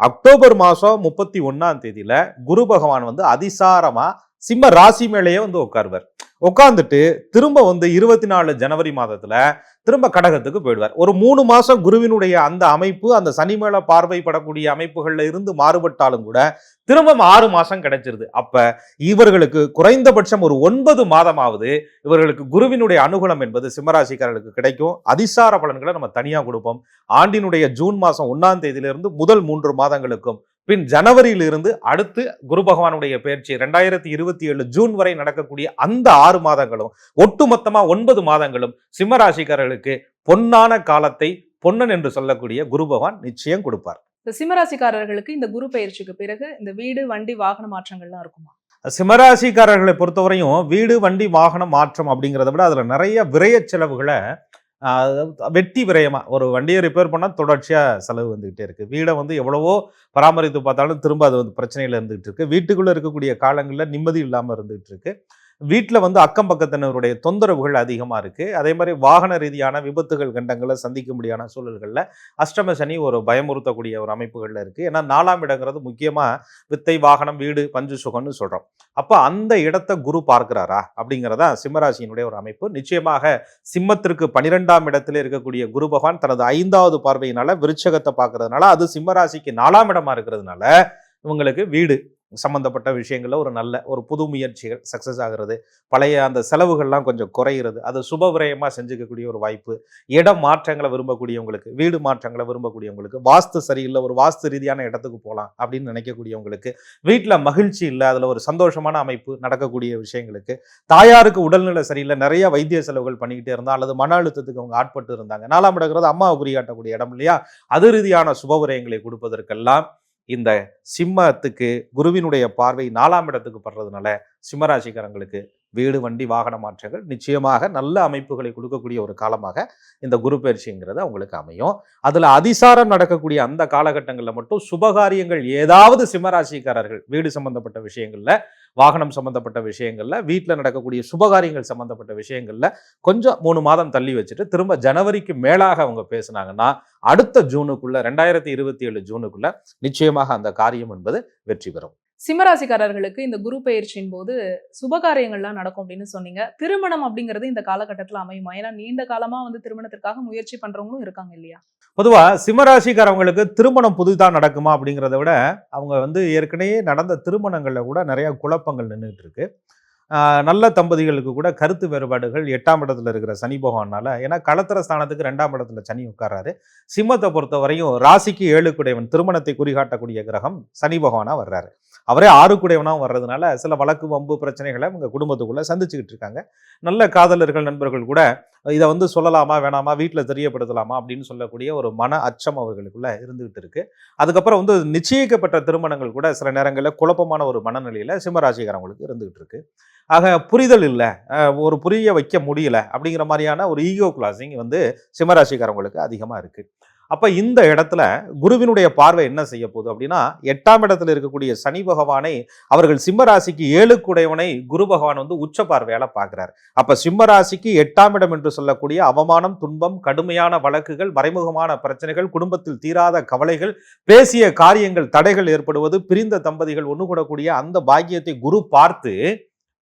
B: அக்டோபர் மாசம் 31ஆம் தேதியில குரு பகவான் வந்து அதிசாரமா சிம்ம ராசி மேலேயே வந்து உட்காருவார். உட்கார்ந்துட்டு திரும்ப வந்து 24 ஜனவரி மாதத்துல திரும்ப கடகத்துக்கு போயிடுவார். ஒரு 3 மாசம் குருவினுடைய அந்த அமைப்பு அந்த சனி மேல பார்வைப்படக்கூடிய அமைப்புகள்ல இருந்து மாறுபட்டாலும் கூட திரும்ப 6 மாசம் கிடைச்சிருது. அப்ப இவர்களுக்கு குறைந்தபட்சம் ஒரு 9 மாதமாவது இவர்களுக்கு குருவினுடைய அனுகூலம் என்பது சிம்மராசிக்காரர்களுக்கு கிடைக்கும். அதிசார பலன்களை நம்ம தனியா கொடுப்போம். ஆண்டினுடைய ஜூன் மாசம் 1ஆம் தேதியிலிருந்து முதல் 3 மாதங்களுக்கும் பின் ஜனவரியிலிருந்து அடுத்து குரு பகவானுடைய பயிற்சி 2027 ஜூன் வரை நடக்கக்கூடிய அந்த 6 மாதங்களும் ஒட்டுமொத்தமா 9 மாதங்களும் சிம்மராசிக்காரர்களுக்கு பொன்னான காலத்தை பொன்னன் என்று சொல்லக்கூடிய குரு பகவான் நிச்சயம் கொடுப்பார்.
A: சிம்மராசிக்காரர்களுக்கு இந்த குரு பயிற்சிக்கு பிறகு இந்த வீடு, வண்டி, வாகன மாற்றங்கள்லாம் இருக்குமா?
B: சிம்மராசிக்காரர்களை பொறுத்தவரையும் வீடு, வண்டி, வாகனம் மாற்றம் அப்படிங்கிறத விட அதுல நிறைய விரய செலவுகளை வெட்டி விரயமா, ஒரு வண்டியை ரிப்பேர் பண்ணா தொடர்ச்சியா செலவு வந்துகிட்டே இருக்கு. வீடை வந்து எவ்வளவோ பராமரித்து பார்த்தாலும் திரும்ப அது வந்து பிரச்சனையில இருந்துகிட்டு இருக்கு. வீட்டுக்குள்ள இருக்கக்கூடிய காலங்கள்ல நிம்மதி இல்லாம இருந்துகிட்டு இருக்கு. வீட்டில் வந்து அக்கம் பக்கத்தினருடைய தொந்தரவுகள் அதிகமாக இருக்கு. அதே மாதிரி வாகன ரீதியான விபத்துகள் கண்டங்களை சந்திக்க முடியாத சூழல்களில் அஷ்டம சனி ஒரு பயமுறுத்தக்கூடிய ஒரு அமைப்புகளில் இருக்கு. ஏன்னா 4ஆம் இடங்கிறது முக்கியமா வித்தை, வாகனம், வீடு, பஞ்சு சுகம்னு சொல்றோம். அப்போ அந்த இடத்தை குரு பார்க்கிறாரா அப்படிங்கிறதா சிம்மராசியினுடைய ஒரு அமைப்பு. நிச்சயமாக சிம்மத்திற்கு 12ஆம் இடத்துல இருக்கக்கூடிய குரு பகவான் தனது 5வது பார்வையினால விருச்சகத்தை பார்க்கறதுனால அது சிம்மராசிக்கு 4ஆம் இடமா இருக்கிறதுனால இவங்களுக்கு வீடு சம்பந்தப்பட்ட விஷயங்கள்ல ஒரு நல்ல ஒரு புது முயற்சிகள் சக்சஸ் ஆகிறது, பழைய அந்த செலவுகள்லாம் கொஞ்சம் குறைகிறது, அது சுப விரயமா செஞ்சுக்கக்கூடிய ஒரு வாய்ப்பு, இடம் மாற்றங்களை விரும்பக்கூடியவங்களுக்கு, வீடு மாற்றங்களை விரும்பக்கூடியவங்களுக்கு, வாஸ்து சரியில்லை ஒரு வாஸ்து ரீதியான இடத்துக்கு போகலாம் அப்படின்னு நினைக்கக்கூடியவங்களுக்கு, வீட்டில் மகிழ்ச்சி இல்லை அதுல ஒரு சந்தோஷமான அமைப்பு நடக்கக்கூடிய விஷயங்களுக்கு, தாயாருக்கு உடல்நிலை சரியில்லை நிறைய வைத்திய செலவுகள் பண்ணிக்கிட்டே இருந்தா அல்லது மன அழுத்தத்துக்கு அவங்க ஆட்பட்டு இருந்தாங்க, 4ஆம் இடங்கிறது அம்மாவை குறியாட்டக்கூடிய இடம் இல்லையா, அது ரீதியான சுப விரயங்களை கொடுப்பதற்கெல்லாம் இந்த சிம்மத்துக்கு குருவினுடைய பார்வை 4ஆம் இடத்துக்கு படுறதுனால சிம்மராசிக்காரங்களுக்கு வீடு, வண்டி, வாகன மாற்றங்கள் நிச்சயமாக நல்ல அமைப்புகளை கொடுக்கக்கூடிய ஒரு காலமாக இந்த குரு பயிற்சிங்கிறது அவங்களுக்கு அமையும். அதுல அதிசாரம் நடக்கக்கூடிய அந்த காலகட்டங்களில் மட்டும் சுபகாரியங்கள் ஏதாவது சிம்மராசிக்காரர்கள் வீடு சம்பந்தப்பட்ட விஷயங்கள்ல, வாகனம் சம்பந்தப்பட்ட விஷயங்கள்ல, வீட்டில் நடக்கக்கூடிய சுபகாரியங்கள் சம்பந்தப்பட்ட விஷயங்கள்ல கொஞ்சம் 3 மாதம் தள்ளி வச்சுட்டு திரும்ப ஜனவரிக்கு மேலாக அவங்க பேசினாங்கன்னா அடுத்த ஜூனுக்குள்ள 2027 ஜூனுக்குள்ள நிச்சயமாக அந்த காரியம் என்பது வெற்றி பெறும்.
A: சிம்மராசிக்காரர்களுக்கு இந்த குரு பயிற்சியின் போது சுபகாரியங்கள்லாம் நடக்கும் அப்படின்னு சொன்னீங்க. திருமணம் அப்படிங்கிறது இந்த காலகட்டத்தில் அமையுமா? ஏன்னா நீண்ட காலமா வந்து திருமணத்திற்காக முயற்சி பண்றவங்களும் இருக்காங்க இல்லையா?
B: பொதுவா சிம்மராசிக்காரவங்களுக்கு திருமணம் புதுதா நடக்குமா அப்படிங்கிறத விட அவங்க வந்து ஏற்கனவே நடந்த திருமணங்கள்ல கூட நிறைய குழப்பங்கள் நின்றுட்டு இருக்கு. நல்ல தம்பதிகளுக்கு கூட கருத்து வேறுபாடுகள் 8ஆம் இடத்துல இருக்கிற சனி பகவானால, ஏன்னா களத்திர ஸ்தானத்துக்கு 2ஆம் இடத்துல சனி உட்கார்றாரு. சிம்மத்தை பொறுத்த வரையும் ராசிக்கு 7 குடையவன், திருமணத்தை குறிகாட்டக்கூடிய கிரகம் சனி பகவானா வர்றாரு. அவரே 6 குடையவனாகவும் வர்றதுனால சில வழக்கு வம்பு பிரச்சனைகளை உங்க குடும்பத்துக்குள்ள சந்திச்சுக்கிட்டு இருக்காங்க. நல்ல காதலர்கள் நண்பர்கள் கூட இதை வந்து சொல்லலாமா வேணாமா, வீட்டில் தெரியப்படுத்தலாமா அப்படின்னு சொல்லக்கூடிய ஒரு மன அச்சம் அவர்களுக்குள்ள இருந்துகிட்டு இருக்கு. அதுக்கப்புறம் வந்து நிச்சயிக்கப்பட்ட திருமணங்கள் கூட சில நேரங்களில் குழப்பமான ஒரு மனநிலையில சிம்மராசிக்காரங்களுக்கு இருந்துகிட்டு இருக்கு. ஆக புரிதல் இல்லை, ஒரு புரிய வைக்க முடியல அப்படிங்கிற மாதிரியான ஒரு ஈகோ கிளாசிங் வந்து சிம்மராசிக்காரங்களுக்கு அதிகமாக இருக்கு. அப்ப இந்த இடத்துல குருவினுடைய பார்வை என்ன செய்ய போகுது அப்படின்னா, 8ஆம் இடத்துல இருக்கக்கூடிய சனி பகவானை அவர்கள் சிம்மராசிக்கு 7 குடையவனை குரு பகவான் வந்து உச்ச பார்வையால பார்க்கிறார். அப்ப சிம்மராசிக்கு 8ஆம் இடம் என்று சொல்லக்கூடிய அவமானம், துன்பம், கடுமையான வழக்குகள், மறைமுகமான பிரச்சனைகள், குடும்பத்தில் தீராத கவலைகள், பேசிய காரியங்கள் தடைகள் ஏற்படுவது, பிரிந்த தம்பதிகள் ஒன்று கூடக்கூடிய அந்த பாக்கியத்தை குரு பார்த்து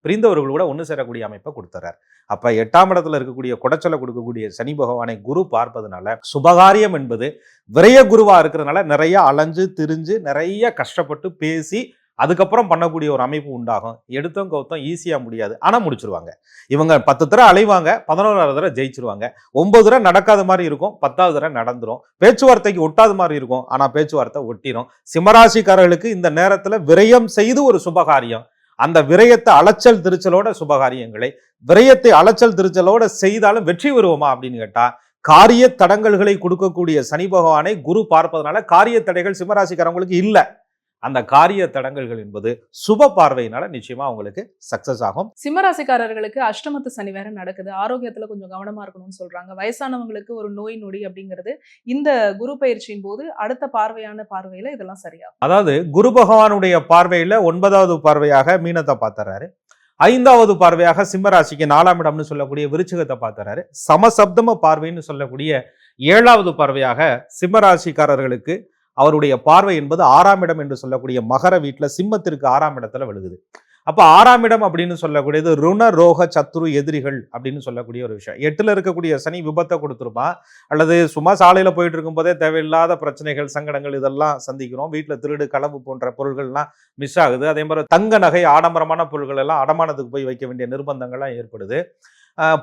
B: பிரிந்தவர்கள் கூட ஒன்று சேரக்கூடிய அமைப்பை கொடுத்துறார். அப்ப 8ஆம் இடத்துல இருக்கக்கூடிய குடைச்சலை கொடுக்கக்கூடிய சனி பகவானை குரு பார்ப்பதனால சுபகாரியம் என்பது விரய குருவா இருக்கிறதுனால நிறைய அலைஞ்சு திரிஞ்சு நிறைய கஷ்டப்பட்டு பேசி அதுக்கப்புறம் பண்ணக்கூடிய ஒரு அமைப்பு உண்டாகும். எடுத்தோம் கவுத்தம் ஈஸியா முடியாது, ஆனா முடிச்சிருவாங்க. இவங்க 10 தடவை அலைவாங்க, 11வது தடவை ஜெயிச்சிருவாங்க. 9 தடவை நடக்காத மாதிரி இருக்கும், 10வது தடவை நடந்துரும். பேச்சுவார்த்தைக்கு ஒட்டாத மாதிரி இருக்கும், ஆனா பேச்சுவார்த்தை ஒட்டிரும். சிம்மராசிக்காரர்களுக்கு இந்த நேரத்துல விரயம் செய்து ஒரு சுபகாரியம், அந்த விரயத்தை அலைச்சல் திருச்சலோட சுபகாரியங்களை விரயத்தை அலைச்சல் திருச்சலோட செய்தாலும் வெற்றி வருவோமா அப்படின்னு கேட்டா, காரிய தடங்கல்களை கொடுக்கக்கூடிய சனி பகவானை குரு பார்ப்பதனால காரிய தடைகள் சிம்மராசிக்காரங்களுக்கு இல்லை. அந்த காரிய தடங்கல்கள் என்பது சுப பார்வையினால நிச்சயமா அவங்களுக்கு சக்சஸ் ஆகும்.
A: சிம்மராசிக்காரர்களுக்கு அஷ்டமத்து சனி வேற நடக்குது, ஆரோக்கியத்துல கொஞ்சம் கவனமா இருக்கணும்னு சொல்றாங்க. வயசானவங்களுக்கு ஒரு நோய் நொடி அப்படிங்கிறது இந்த குரு பயிற்சியின் போது அடுத்த பார்வையான பார்வையில இதெல்லாம் சரியாகும்.
B: அதாவது குரு பகவானுடைய பார்வையில 9வது பார்வையாக மீனத்தை பார்த்துறாரு, 5வது பார்வையாக சிம்மராசிக்கு 4ஆம் இடம்னு சொல்லக்கூடிய விருச்சிகத்தை பார்த்துறாரு, சமசப்தம பார்வைன்னு சொல்லக்கூடிய 7வது பார்வையாக சிம்மராசிக்காரர்களுக்கு அவருடைய பார்வை என்பது 6ஆம் இடம் என்று சொல்லக்கூடிய மகர வீட்டுல சிம்மத்திற்கு 6ஆம் இடத்துல விழுகுது. அப்ப 6ஆம் இடம் அப்படின்னு சொல்லக்கூடியது ருண ரோக சத்ரு எதிரிகள் அப்படின்னு சொல்லக்கூடிய ஒரு விஷயம். 8ல இருக்கக்கூடிய சனி விபத்தை கொடுத்துருமா, அல்லது சும்மா சாலையில போயிட்டு இருக்கும் போதே தேவையில்லாத பிரச்சனைகள் சங்கடங்கள் இதெல்லாம் சந்திக்கிறோம். வீட்டுல திருடு களவு போன்ற பொருள்கள்லாம் மிஸ் ஆகுது. அதே மாதிரி தங்க நகை ஆடம்பரமான பொருள்கள் எல்லாம் அடமானத்துக்கு போய் வைக்க வேண்டிய நிர்பந்தங்கள்லாம் ஏற்படுது.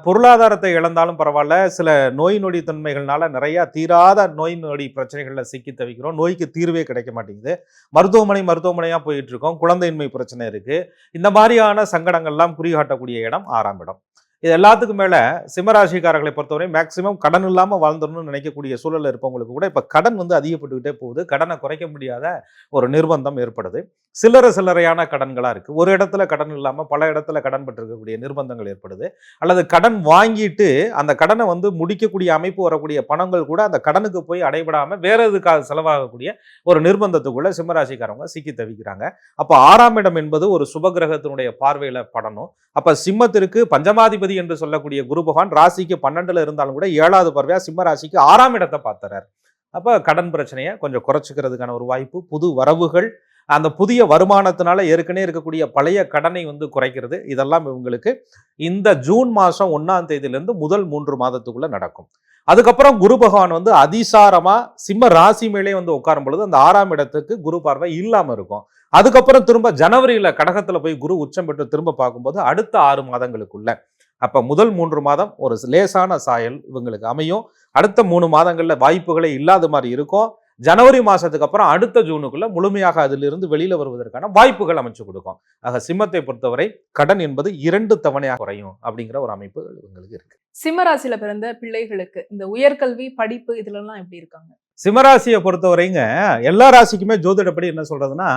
B: பொருளாதாரத்தை இழந்தாலும் பரவாயில்ல, சில நோய் நொடி தன்மைகள்னால நிறைய தீராத நோய் நொடி பிரச்சனைகள்ல சிக்கி தவிக்கிறோம். நோய்க்கு தீர்வே கிடைக்க மாட்டேங்குது. மருத்துவமனையா போயிட்டு இருக்கோம். குழந்தையின்மை பிரச்சனை இருக்கு. இந்த மாதிரியான சங்கடங்கள்லாம் குறிகாட்டக்கூடிய இடம் 6ஆம் இடம். இது எல்லாத்துக்கும் மேல சிம்மராசிக்காரர்களை பொறுத்தவரை மேக்சிமம் கடன் இல்லாம வாழ்ந்துடணும்னு நினைக்கக்கூடிய சூழல்ல இருப்பவங்களுக்கு கூட இப்ப கடன் வந்து அதிகப்பட்டுக்கிட்டே போகுது. கடனை குறைக்க முடியாத ஒரு நிர்பந்தம் ஏற்படுது. சில்லறையான கடன்களா இருக்கு. ஒரு இடத்துல கடன் இல்லாம பல இடத்துல கடன் பெற்றிருக்கக்கூடிய நிர்பந்தங்கள் ஏற்படுது. அல்லது கடன் வாங்கிட்டு அந்த கடனை வந்து முடிக்கக்கூடிய அமைப்பு வரக்கூடிய பணங்கள் கூட அந்த கடனுக்கு போய் அடைபடாம வேற எதுக்காக செலவாகக்கூடிய ஒரு நிர்பந்தத்துக்குள்ள சிம்மராசிக்காரவங்க சிக்கி தவிக்கிறாங்க. அப்ப 6ஆம் இடம் என்பது ஒரு சுபகிரகத்தினுடைய பார்வையில படணும். அப்ப சிம்மத்திற்கு பஞ்சமாதிபதி என்று சொல்லக்கூடிய குரு பகவான் ராசிக்கு 12ல இருந்தாலும் கூட 7வது பார்வையா சிம்ம ராசிக்கு 6ஆம் இடத்தை பார்த்துறாரு. அப்ப கடன் பிரச்சனையை கொஞ்சம் குறைச்சிக்கிறதுக்கான ஒரு வாய்ப்பு, புது வரவுகள், அந்த புதிய வருமானத்தினால ஏற்கனவே இருக்கக்கூடிய பழைய கடனை வந்து குறைக்கிறது, இதெல்லாம் இவங்களுக்கு இந்த ஜூன் மாசம் 1ஆம் தேதியிலிருந்து முதல் 3 மாதத்துக்குள்ள நடக்கும். அதுக்கப்புறம் குரு பகவான் வந்து அதிசாரமா சிம்ம ராசி மேலே வந்து உட்காரும் பொழுது அந்த 6ஆம் இடத்துக்கு குரு பார்வை இல்லாம இருக்கும். அதுக்கப்புறம் திரும்ப ஜனவரியில கடகத்துல போய் குரு உச்சம் பெற்று திரும்ப பார்க்கும்போது அடுத்த 6 மாதங்களுக்குள்ள, அப்ப முதல் 3 மாதம் ஒரு லேசான சாயல் இவங்களுக்கு அமையும். அடுத்த 3 மாதங்கள்ல வாய்ப்புகளே இல்லாத மாதிரி இருக்கும். ஜனவரி மாசத்துக்கு அப்புறம் அடுத்த ஜூனுக்குள்ள முழுமையாக அதிலிருந்து வெளியில வருவதற்கான வாய்ப்புகள் அமைச்சு கொடுக்கும். ஆக சிம்மத்தை பொறுத்தவரை கடன் என்பது 2 தவணையாக குறையும் அப்படிங்கிற ஒரு அமைப்பு இவங்களுக்கு இருக்கு.
A: சிம்மராசியில பிறந்த பிள்ளைகளுக்கு இந்த உயர்கல்வி படிப்பு இதுல எல்லாம் எப்படி இருக்காங்க?
B: சிம்மராசியை பொறுத்தவரைங்க எல்லா ராசிக்குமே ஜோதிடப்படி என்ன சொல்றதுன்னா,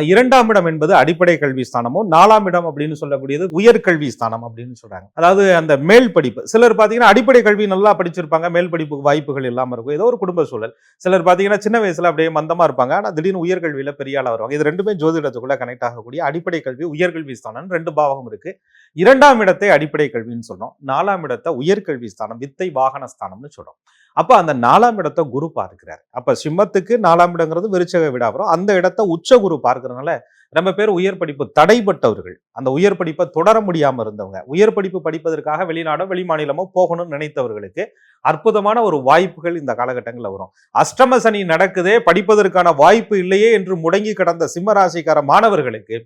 B: 2ஆம் இடம் என்பது அடிப்படை கல்வி ஸ்தானமும், 4ஆம் இடம் அப்படின்னு சொல்லக்கூடியது உயர்கல்வி ஸ்தானம் அப்படின்னு சொல்றாங்க. அதாவது அந்த மேல் படிப்பு, சிலர் பாத்தீங்கன்னா அடிப்படை கல்வி நல்லா படிச்சிருப்பாங்க, மேல் படிப்புக்கு வாய்ப்புகள் இல்லாம இருக்கும், ஏதோ ஒரு குடும்ப சூழல். சிலர் பாத்தீங்கன்னா சின்ன வயசுல அப்படியே மந்தமா இருப்பாங்க, ஆனா திடீர்னு உயர்கல்வியில பெரிய ஆளா வருவாங்க. இது ரெண்டுமே ஜோதிடத்துக்குள்ள கனெக்ட் ஆகக்கூடிய அடிப்படை கல்வி உயர்கல்வி ஸ்தானம் 2 பாவகம் இருக்கு. 2ஆம் இடத்தை அடிப்படை கல்வின்னு சொல்றோம், 4ஆம் இடத்தை உயர்கல்வி ஸ்தானம் வித்தை வாகன ஸ்தானம்னு சொல்றோம். அப்ப அந்த 4ஆம் இடத்தை குரு பார்க்கிறார். அப்ப சிம்மத்துக்கு 4ஆம் இடங்கிறது விருச்சக விடாபுரம், அந்த இடத்தை உச்ச குரு பார்க்கறதுனால ரொம்ப பேர் உயர் படிப்பு தடைப்பட்டவர்கள், அந்த உயர் படிப்பை தொடர முடியாம இருந்தவங்க, உயர் படிப்பு படிப்பதற்காக வெளிநாடோ வெளி மாநிலமோ போகணும்னு நினைத்தவர்களுக்கு அற்புதமான ஒரு வாய்ப்புகள் இந்த காலகட்டங்களில் வரும். அஷ்டம சனி நடக்குதே, படிப்பதற்கான வாய்ப்பு இல்லையே என்று முடங்கி கிடந்த சிம்மராசிக்கார மாணவர்களுக்கு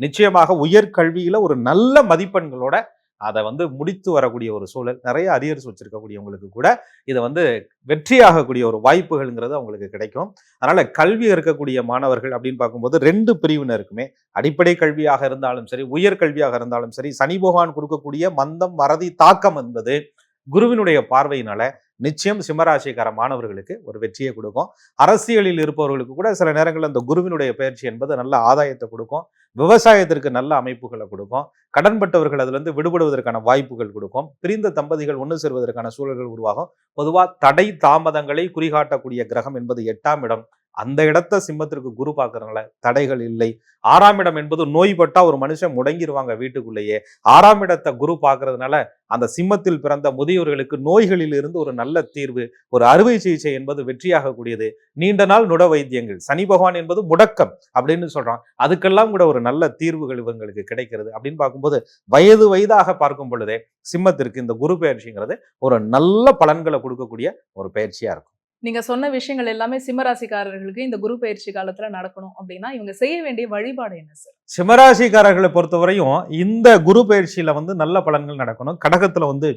B: நிச்சயமாக உயர்கல்வியில ஒரு நல்ல மதிப்பெண்களோட அதை வந்து முடித்து வரக்கூடிய ஒரு சூழல், நிறைய அரியர்ஸ் வச்சிருக்கக்கூடியவங்களுக்கு கூட இதை வந்து வெற்றியாகக்கூடிய ஒரு வாய்ப்புகள்ங்கிறது அவங்களுக்கு கிடைக்கும். அதனால கல்வி இருக்கக்கூடிய மாணவர்கள் அப்படின்னு பார்க்கும்போது 2 பிரிவினருக்குமே, அடிப்படை கல்வியாக இருந்தாலும் சரி, உயர்கல்வியாக இருந்தாலும் சரி, சனி பகவான் கொடுக்கக்கூடிய மந்தம், மறதி, தாக்கம் என்பது குருவினுடைய பார்வையினால நிச்சயம் சிம்மராசிக்கார மாணவர்களுக்கு ஒரு வெற்றியை கொடுக்கும். அரசியலில் இருப்பவர்களுக்கு கூட சில நேரங்களில் அந்த குருவினுடைய பயிற்சி என்பது நல்ல ஆதாயத்தை கொடுக்கும். விவசாயத்திற்கு நல்ல அமைப்புகளை கொடுக்கும். கடன்பட்டவர்கள் அதுல இருந்து விடுபடுவதற்கான வாய்ப்புகள் கொடுக்கும். பிரிந்த தம்பதிகள் ஒன்று சேர்வதற்கான சூழல்கள் உருவாகும். பொதுவா தடை தாமதங்களை குறிகாட்டக்கூடிய கிரகம் என்பது 8ஆம் இடம். அந்த இடத்த சிம்மத்திற்கு குரு பார்க்கறதுனால தடைகள் இல்லை. 6ஆம் இடம் என்பது நோய்பட்டா ஒரு மனுஷன் முடங்கிடுவாங்க வீட்டுக்குள்ளேயே. 6ஆம் இடத்தை குரு பார்க்கறதுனால அந்த சிம்மத்தில் பிறந்த முதியோர்களுக்கு நோய்களில் இருந்து ஒரு நல்ல தீர்வு, ஒரு அறுவை சிகிச்சை என்பது வெற்றியாக கூடியது. நீண்ட நாள் நுட வைத்தியங்கள், சனி பகவான் என்பது முடக்கம் அப்படின்னு சொல்றான், அதுக்கெல்லாம் கூட ஒரு நல்ல தீர்வுகள் இவங்களுக்கு கிடைக்கிறது. அப்படின்னு பார்க்கும்போது வயதாக பார்க்கும் பொழுதே சிம்மத்திற்கு இந்த குரு பயிற்சிங்கிறது ஒரு நல்ல பலன்களை கொடுக்கக்கூடிய ஒரு பயிற்சியா இருக்கும்.
A: நீங்க சொன்ன விஷயங்கள் எல்லாமே சிம்மராசிக்காரர்களுக்கு இந்த குரு பயிற்சி காலத்துல நடக்கணும் அப்படின்னா இவங்க செய்ய வேண்டிய வழிபாடு என்ன சார்?
B: சிம்மராசிக்காரர்களை பொறுத்தவரையும் இந்த குரு பயிற்சியில வந்து நல்ல பலன்கள் நடக்கணும். கடகத்துல வந்து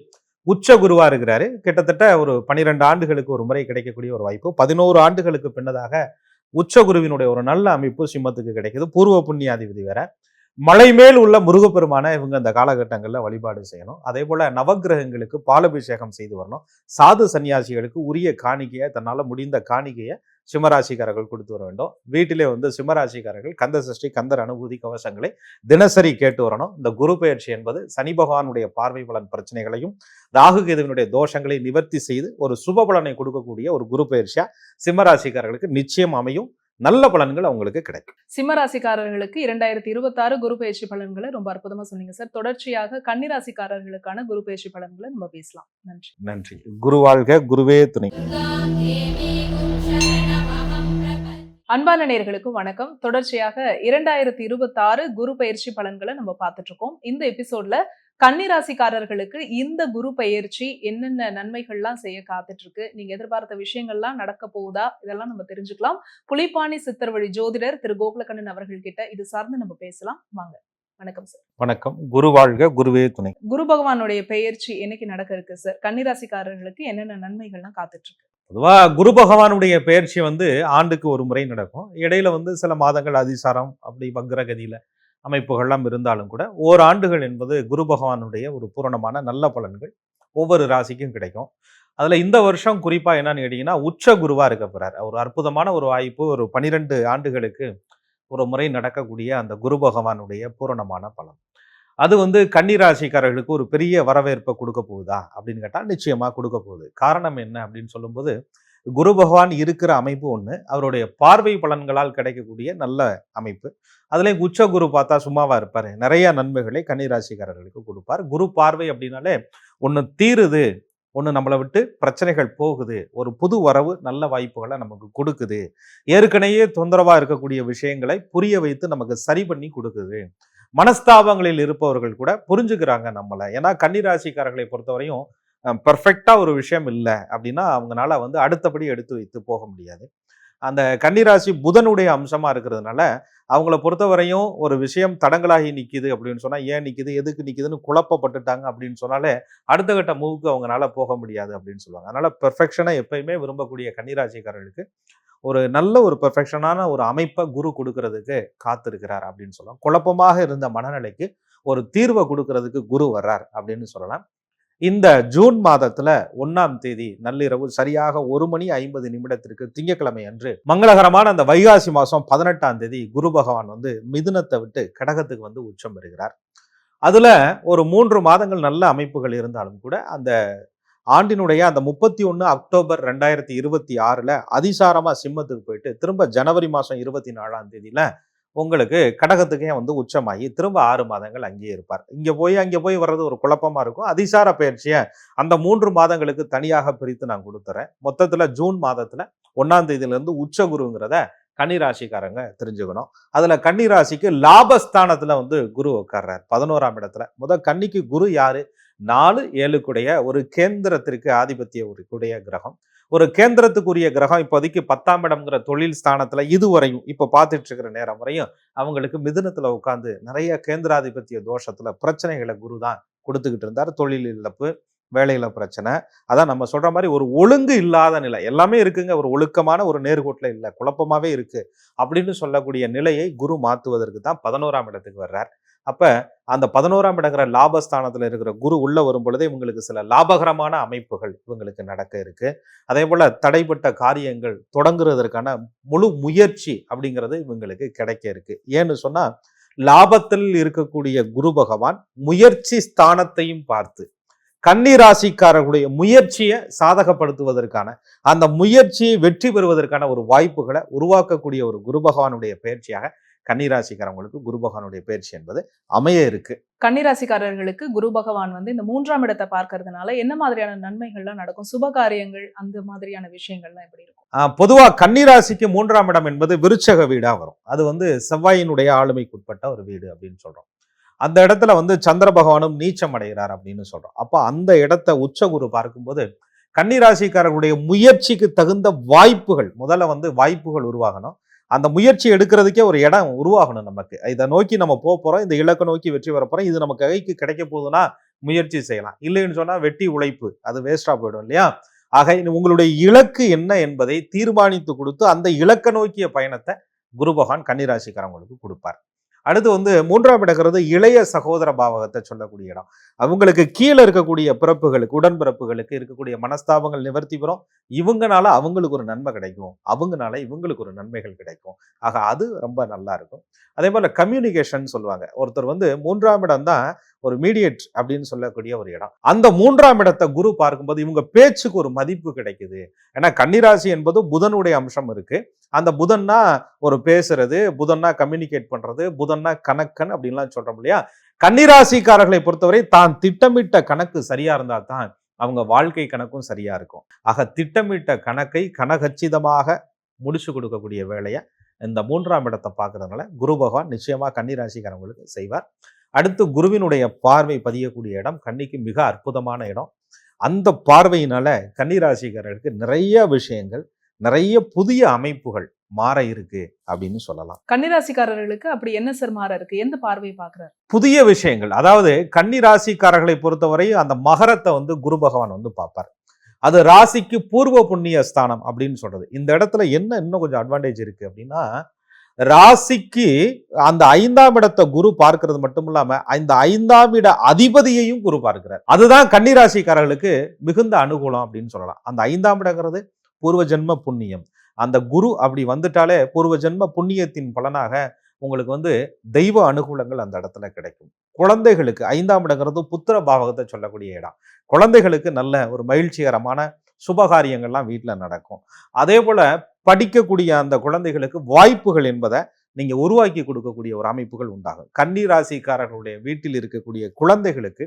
B: உச்ச குருவா இருக்கிறாரு. கிட்டத்தட்ட ஒரு 12 ஆண்டுகளுக்கு ஒரு முறை கிடைக்கக்கூடிய ஒரு வாய்ப்பு. 11 ஆண்டுகளுக்கு பின்னதாக உச்ச குருவினுடைய ஒரு நல்ல அமைப்பு சிம்மத்துக்கு கிடைக்குது. பூர்வ புண்ணியாதிபதி வேற. மலை மேல் உள்ள முருகப்பெருமான இவங்க அந்த காலகட்டங்களில் வழிபாடு செய்யணும். அதே போல நவகிரகங்களுக்கு பாலபிஷேகம் செய்து வரணும். சாது சன்னியாசிகளுக்கு உரிய காணிக்கையை, தன்னால் முடிந்த காணிக்கையை சிம்மராசிக்காரர்கள் கொடுத்து வர வேண்டும். வீட்டிலே வந்து சிம்மராசிக்காரர்கள் கந்த சஷ்டி, கந்தர் அனுபூதி கவசங்களை தினசரி கேட்டு வரணும். இந்த குரு பயிற்சி என்பது சனி பகவானுடைய பார்வை பலன் பிரச்சனைகளையும் ராகு கேதுவினுடைய தோஷங்களை நிவர்த்தி செய்து ஒரு சுப பலனை கொடுக்கக்கூடிய ஒரு குரு பயிற்சியா சிம்மராசிக்காரர்களுக்கு நிச்சயம் அமையும். நல்ல பலன்கள் அவங்களுக்கு கிடைக்கும்.
A: சிம்மராசிக்காரர்களுக்கு 2026 குரு பயிற்சி பலன்களை ரொம்ப அற்புதமா சொன்னீங்க சார். தொடர்ச்சியாக கன்னிராசிக்காரர்களுக்கான குரு பயிற்சி பலன்களை நம்ம பேசலாம். நன்றி.
B: நன்றி. குரு வாழ்க, குருவே துணை.
A: அன்பான நேயர்களுக்கு வணக்கம். தொடர்ச்சியாக 2026 குரு பயிற்சி பலன்களை நம்ம பார்த்துட்டு இருக்கோம். இந்த எபிசோட்ல கன்னிராசிக்காரர்களுக்கு இந்த குரு பயிற்சி என்னென்ன நன்மைகள்லாம் செய்ய காத்துட்டு இருக்கு, நீங்க எதிர்பார்த்த விஷயங்கள்லாம் நடக்க போகுதா, இதெல்லாம் நம்ம தெரிஞ்சுக்கலாம். புலிப்பாணி சித்தர் வழி ஜோதிடர் திரு கோகுலக்கண்ணன் அவர்கள் கிட்ட இது சார்ந்து நம்ம பேசலாம். வாங்க. வணக்கம் சார்.
B: வணக்கம். குரு வாழ்க, குருவே துணை.
A: குரு பகவானுடைய பெயர்ச்சி என்னைக்கு நடக்க இருக்கு சார்? கன்னிராசிக்காரர்களுக்கு என்னென்ன நன்மைகள்லாம் காத்துட்டு இருக்கு?
B: பொதுவா குரு பகவானுடைய பெயர்ச்சி வந்து ஆண்டுக்கு ஒரு முறை நடக்கும். இடையில வந்து சில மாதங்கள் அதிசாரம் அப்படி வக்ரகதியில அமைப்புகள்லாம் இருந்தாலும் கூட ஓராண்டுகள் என்பது குரு பகவானுடைய ஒரு பூரணமான நல்ல பலன்கள் ஒவ்வொரு ராசிக்கும் கிடைக்கும். அதுல இந்த வருஷம் குறிப்பா என்னன்னு கேட்டீங்கன்னா உச்ச குருவா இருக்க போறார். ஒரு அற்புதமான ஒரு வாய்ப்பு. ஒரு 12 ஆண்டுகளுக்கு ஒரு முறை நடக்கக்கூடிய அந்த குரு பகவானுடைய பூரணமான பலன் அது வந்து கன்னிராசிக்காரர்களுக்கு ஒரு பெரிய வரவேற்பை கொடுக்க போகுதா அப்படின்னு கேட்டால் நிச்சயமா கொடுக்க போகுது. காரணம் என்ன அப்படின்னு சொல்லும்போது குரு பகவான் இருக்கிற அமைப்பு ஒன்று, அவருடைய பார்வை பலன்களால் கிடைக்கக்கூடிய நல்ல அமைப்பு. அதுலேயும் உச்ச குரு பார்த்தா சும்மாவா இருப்பார், நிறைய நன்மைகளை கன்னிராசிக்காரர்களுக்கு கொடுப்பார். குரு பார்வை அப்படின்னாலே ஒன்று தீருது, ஒன்று நம்மளை விட்டு பிரச்சனைகள் போகுது, ஒரு புது வரவு நல்ல வாய்ப்புகளை நமக்கு கொடுக்குது, ஏற்கனவே தொந்தரவாக இருக்கக்கூடிய விஷயங்களை புரிய வைத்து நமக்கு சரி பண்ணி கொடுக்குது. மனஸ்தாபங்களில் இருப்பவர்கள் கூட புரிஞ்சுக்கிறாங்க நம்மளை. ஏன்னா கன்னிராசிக்காரர்களை பொறுத்தவரையும் பர்ஃபெக்டா ஒரு விஷயம் இல்லை அப்படின்னா அவங்களால வந்து அடுத்தபடி எடுத்து வைத்து போக முடியாது. அந்த கன்னிராசி புதனுடைய அம்சமா இருக்கிறதுனால அவங்கள பொறுத்தவரையும் ஒரு விஷயம் தடங்களாகி நிற்கிது அப்படின்னு சொன்னா ஏன் நிற்கிது, எதுக்கு நிற்கிதுன்னு குழப்பப்பட்டுட்டாங்க அப்படின்னு சொன்னாலே அடுத்த கட்ட மூவுக்கு அவங்களால போக முடியாது அப்படின்னு சொல்லுவாங்க. அதனால பெர்ஃபெக்ஷனை எப்பயுமே விரும்பக்கூடிய கன்னிராசிக்காரர்களுக்கு ஒரு நல்ல ஒரு பெர்ஃபெக்ஷனான ஒரு அமைப்பை குரு கொடுக்கறதுக்கு காத்திருக்கிறார் அப்படின்னு சொல்லலாம். குழப்பமாக இருந்த மனநிலைக்கு ஒரு தீர்வை கொடுக்கறதுக்கு குரு வர்றார் அப்படின்னு சொல்லலாம். இந்த ஜூன் மாதத்துல 1ஆம் தேதி நள்ளிரவு சரியாக 1:50 திங்கட்கிழமை அன்று மங்களகரமான அந்த வைகாசி மாசம் 18ஆம் தேதி குரு பகவான் வந்து மிதுனத்தை விட்டு கடகத்துக்கு வந்து உச்சம் பெறுகிறார். அதுல ஒரு 3 மாதங்கள் நல்ல அமைப்புகள் இருந்தாலும் கூட அந்த ஆண்டினுடைய அந்த 31 அக்டோபர் 2026 அதிசாரமா சிம்மத்துக்கு போயிட்டு திரும்ப ஜனவரி மாசம் 24ஆம் தேதியில உங்களுக்கு கடகத்துக்கே வந்து உச்சமாகி திரும்ப 6 மாதங்கள் அங்கேயே இருப்பார். அங்கே போய் வர்றது ஒரு குழப்பமா இருக்கும். அதிசார பயிற்சியை அந்த 3 மாதங்களுக்கு தனியாக பிரித்து நான் கொடுத்துறேன். மொத்தத்துல ஜூன் மாதத்துல 1ஆம் தேதியிலிருந்து உச்ச குருங்கிறத கன்னிராசிக்காரங்க தெரிஞ்சுக்கணும். அதுல கன்னிராசிக்கு லாபஸ்தானத்துல வந்து குரு உட்கார்றார் 11ஆம் இடத்துல. கன்னிக்கு குரு யாரு, 4 7 ஒரு கேந்திரத்திற்கு ஆதிபத்திய உடைய கிரகம். ஒரு கேந்திரத்துக்குரிய கிரகம் இப்போதைக்கு 10ஆம் இடம்ங்கிற தொழில் ஸ்தானத்துல இதுவரையும் இப்ப பார்த்துட்டு இருக்கிற நேரம் வரையும் அவங்களுக்கு மிதுனத்துல உட்கார்ந்து நிறைய கேந்திராதிபத்திய தோஷத்துல பிரச்சனைகளை குரு தான் கொடுத்துக்கிட்டு இருந்தார். தொழில் இழப்பு, வேலையில பிரச்சனை, அதான் நம்ம சொல்ற மாதிரி ஒரு ஒழுங்கு இல்லாத நிலை. எல்லாமே இருக்குங்க, ஒரு ஒழுக்கமான ஒரு நேர்கோட்டில் இல்லை, குழப்பமாவே இருக்கு அப்படின்னு சொல்லக்கூடிய நிலையை குரு மாத்துவதற்கு தான் 11ஆம் இடத்துக்கு வர்றார். அப்ப அந்த 11ஆம் இடங்கிற லாபஸ்தானத்துல இருக்கிற குரு உள்ள வரும் பொழுதே இவங்களுக்கு சில லாபகரமான அமைப்புகள் இவங்களுக்கு நடக்க இருக்கு. அதே போல தடைப்பட்ட காரியங்கள் தொடங்குறதற்கான முழு முயற்சி அப்படிங்கிறது இவங்களுக்கு கிடைக்க இருக்கு. ஏன்னு சொன்னா லாபத்தில் இருக்கக்கூடிய குரு பகவான் முயற்சி ஸ்தானத்தையும் பார்த்து கன்னி ராசிக்காரர்களுடைய முயற்சியை சாதகப்படுத்துவதற்கான, அந்த முயற்சியை வெற்றி பெறுவதற்கான ஒரு வாய்ப்புகளை உருவாக்கக்கூடிய ஒரு குரு பகவானுடைய பயிற்சியாக கன்னிராசிக்காரங்களுக்கு குரு பகவானுடைய பயிற்சி என்பது அமைய இருக்கு.
A: கன்னிராசிக்காரர்களுக்கு குரு பகவான் இந்த 3ஆம் இடத்தை பார்க்கறதுனால என்ன மாதிரியான நன்மைகள்லாம் நடக்கும்? சுப காரியங்கள் அந்த மாதிரியான விஷயங்கள்லாம் எப்படி இருக்கும்?
B: பொதுவா கன்னிராசிக்கு 3ஆம் இடம் என்பது விருச்சக வீடா வரும். அது செவ்வாயினுடைய ஆளுமைக்குட்பட்ட ஒரு வீடு அப்படின்னு சொல்றோம். அந்த இடத்துல சந்திர பகவானும் நீச்சம் அடைகிறார் அப்படின்னு சொல்றோம். அப்ப அந்த இடத்தை உச்சகுரு பார்க்கும்போது கன்னிராசிக்காரர்களுடைய முயற்சிக்கு தகுந்த வாய்ப்புகள், முதல்ல வாய்ப்புகள் உருவாகணும். அந்த முயற்சி எடுக்கிறதுக்கே ஒரு இடம் உருவாகணும். நமக்கு இதை நோக்கி நம்ம போறோம், இந்த இலக்கை நோக்கி வெற்றி பெற போறோம், இது நமக்கு கைக்கு கிடைக்க போகுதுன்னா முயற்சி செய்யலாம். இல்லைன்னு சொன்னா வெட்டி உழைப்பு அது வேஸ்டா போயிடும் இல்லையா? ஆக உங்களுடைய இலக்கு என்ன என்பதை தீர்மானித்து கொடுத்து அந்த இலக்கை நோக்கிய பயணத்தை குரு பகவான் கன்னிராசிக்காரங்களுக்கு கொடுப்பார். அடுத்து 3ஆம் இடங்கிறது இளைய சகோதர பாவகத்தை சொல்லக்கூடிய இடம். அவங்களுக்கு கீழே இருக்கக்கூடிய பிறப்புகளுக்கு, உடன்பிறப்புகளுக்கு இருக்கக்கூடிய மனஸ்தாபங்கள் நிவர்த்தி பெறும். இவங்கனால அவங்களுக்கு ஒரு நன்மை கிடைக்கும், அவங்கனால இவங்களுக்கு ஒரு நன்மைகள் கிடைக்கும். ஆக அது ரொம்ப நல்லா இருக்கும். அதே போல கம்யூனிகேஷன் சொல்லுவாங்க. ஒருத்தர் 3ஆம் இடம் தான் ஒரு மீடியேட் அப்படின்னு சொல்லக்கூடிய ஒரு இடம். அந்த 3ஆம் இடத்தை குரு பார்க்கும்போது இவங்க பேச்சுக்கு ஒரு மதிப்பு கிடைக்குது. ஏன்னா கன்னிராசி என்பது புதனுடைய அம்சம் இருக்கு. அந்த புதன்னா ஒரு பேசுறது, புதன்னா கம்யூனிகேட் பண்றது, புதன்னா கணக்கன் அப்படின்லாம் சொல்றோம் இல்லையா? கன்னிராசிக்காரர்களை பொறுத்தவரை தான் திட்டமிட்ட கணக்கு சரியா இருந்தா தான் அவங்க வாழ்க்கை கணக்கும் சரியா இருக்கும். ஆக திட்டமிட்ட கணக்கை கனகச்சிதமாக முடிச்சு கொடுக்கக்கூடிய வேலையை இந்த 3ஆம் இடத்தை பார்க்கறதுனால குரு பகவான் நிச்சயமா கன்னிராசிக்காரங்களுக்கு செய்வார். அடுத்து குருவினுடைய பார்வை பதியக்கூடிய இடம் கன்னிக்கு மிக அற்புதமான இடம். அந்த பார்வையினால கன்னிராசிக்காரர்களுக்கு நிறைய விஷயங்கள், நிறைய புதிய அமைப்புகள் மாற இருக்கு அப்படின்னு சொல்லலாம்.
A: கன்னிராசிக்காரர்களுக்கு அப்படி என்ன சார் மாற இருக்கு? எந்த பார்வை பார்க்கிறார்?
B: புதிய விஷயங்கள், அதாவது கன்னிராசிக்காரர்களை பொறுத்தவரை அந்த மகரத்தை குரு பகவான் பார்ப்பார். அது ராசிக்கு பூர்வ புண்ணிய ஸ்தானம் அப்படின்னு சொல்றது. இந்த இடத்துல என்ன இன்னும் கொஞ்சம் அட்வான்டேஜ் இருக்கு அப்படின்னா, ராசிக்கு அந்த 5ஆம் இடத்தை குரு பார்க்கிறது மட்டும் இல்லாம இந்த 5ஆம் இட அதிபதியையும் குரு பார்க்கிறார். அதுதான் கன்னிராசிக்காரர்களுக்கு மிகுந்த அனுகூலம் அப்படின்னு சொல்லலாம். அந்த 5ஆம் இடங்கிறது பூர்வ ஜென்ம புண்ணியம். அந்த குரு அப்படி வந்துட்டாலே பூர்வ ஜென்ம புண்ணியத்தின் பலனாக உங்களுக்கு தெய்வ அனுகூலங்கள் அந்த இடத்துல கிடைக்கும். குழந்தைகளுக்கு 5ஆம் இடங்கிறது புத்திர பாவகத்தை சொல்லக்கூடிய இடம். குழந்தைகளுக்கு நல்ல ஒரு மகிழ்ச்சிகரமான சுபகாரியங்கள்லாம் வீட்டில் நடக்கும். அதே போல படிக்கக்கூடிய அந்த குழந்தைகளுக்கு வாய்ப்புகள் என்பதை நீங்க உருவாக்கி கொடுக்கக்கூடிய ஒரு அமைப்புகள் உண்டாகும். கன்னி ராசிக்காரர்களுடைய வீட்டில் இருக்கக்கூடிய குழந்தைகளுக்கு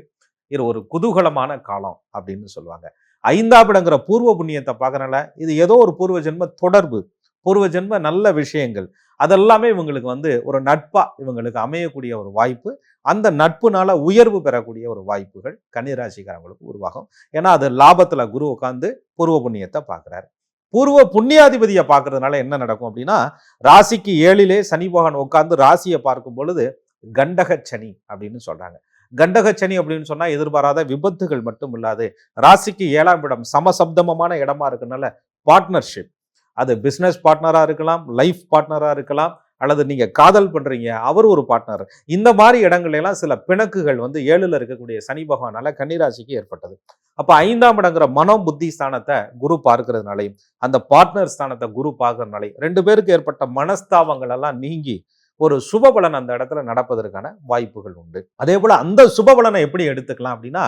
B: இது ஒரு குதூகலமான காலம் அப்படின்னு சொல்லுவாங்க. 5ஆம் இடங்கிற பூர்வ புண்ணியத்தை பார்க்கறனால இது ஏதோ ஒரு பூர்வ ஜென்ம தொடர்பு, பூர்வ ஜென்ம நல்ல விஷயங்கள் அதெல்லாமே இவங்களுக்கு ஒரு நட்பா இவங்களுக்கு அமையக்கூடிய ஒரு வாய்ப்பு. அந்த நட்புனால உயர்வு பெறக்கூடிய ஒரு வாய்ப்புகள் கன்னிராசிக்காரங்களுக்கு உருவாகும். ஏன்னா அது லாபத்துல குரு உட்கார்ந்து பூர்வ புண்ணியத்தை பார்க்கிறாரு. பூர்வ புண்ணியாதிபதியை பார்க்கறதுனால என்ன நடக்கும் அப்படின்னா, ராசிக்கு 7லே சனி பகவான் உட்கார்ந்து ராசியை பார்க்கும் பொழுது கண்டக சனி அப்படின்னு சொல்றாங்க. கண்டக சனி அப்படின்னு சொன்னா எதிர்பாராத விபத்துகள் மட்டும் இல்லாது ராசிக்கு 7ஆம் இடம் சமசப்தமமான இடமா இருக்குனால பார்ட்னர்ஷிப், அது பிசினஸ் பார்ட்னரா இருக்கலாம், லைஃப் பார்ட்னரா இருக்கலாம், அல்லது நீங்க காதல் பண்றீங்க அவர் ஒரு பார்ட்னர். இந்த மாதிரி இடங்கள்ல எல்லாம் சில பிணக்குகள் 7ல இருக்கக்கூடிய சனி பகவானால கன்னிராசிக்கு ஏற்பட்டது. அப்ப 5ஆம் இடங்கிற மனம் புத்தி ஸ்தானத்தை குரு பார்க்கிறதுனாலையும் அந்த பார்ட்னர் ஸ்தானத்தை குரு பார்க்கறதுனாலையும் 2 பேருக்கு ஏற்பட்ட மனஸ்தாபங்கள் எல்லாம் நீங்கி ஒரு சுபபலன் அந்த இடத்துல நடப்பதற்கான வாய்ப்புகள் உண்டு. அதே போல அந்த சுபபலனை எப்படி எடுத்துக்கலாம் அப்படின்னா,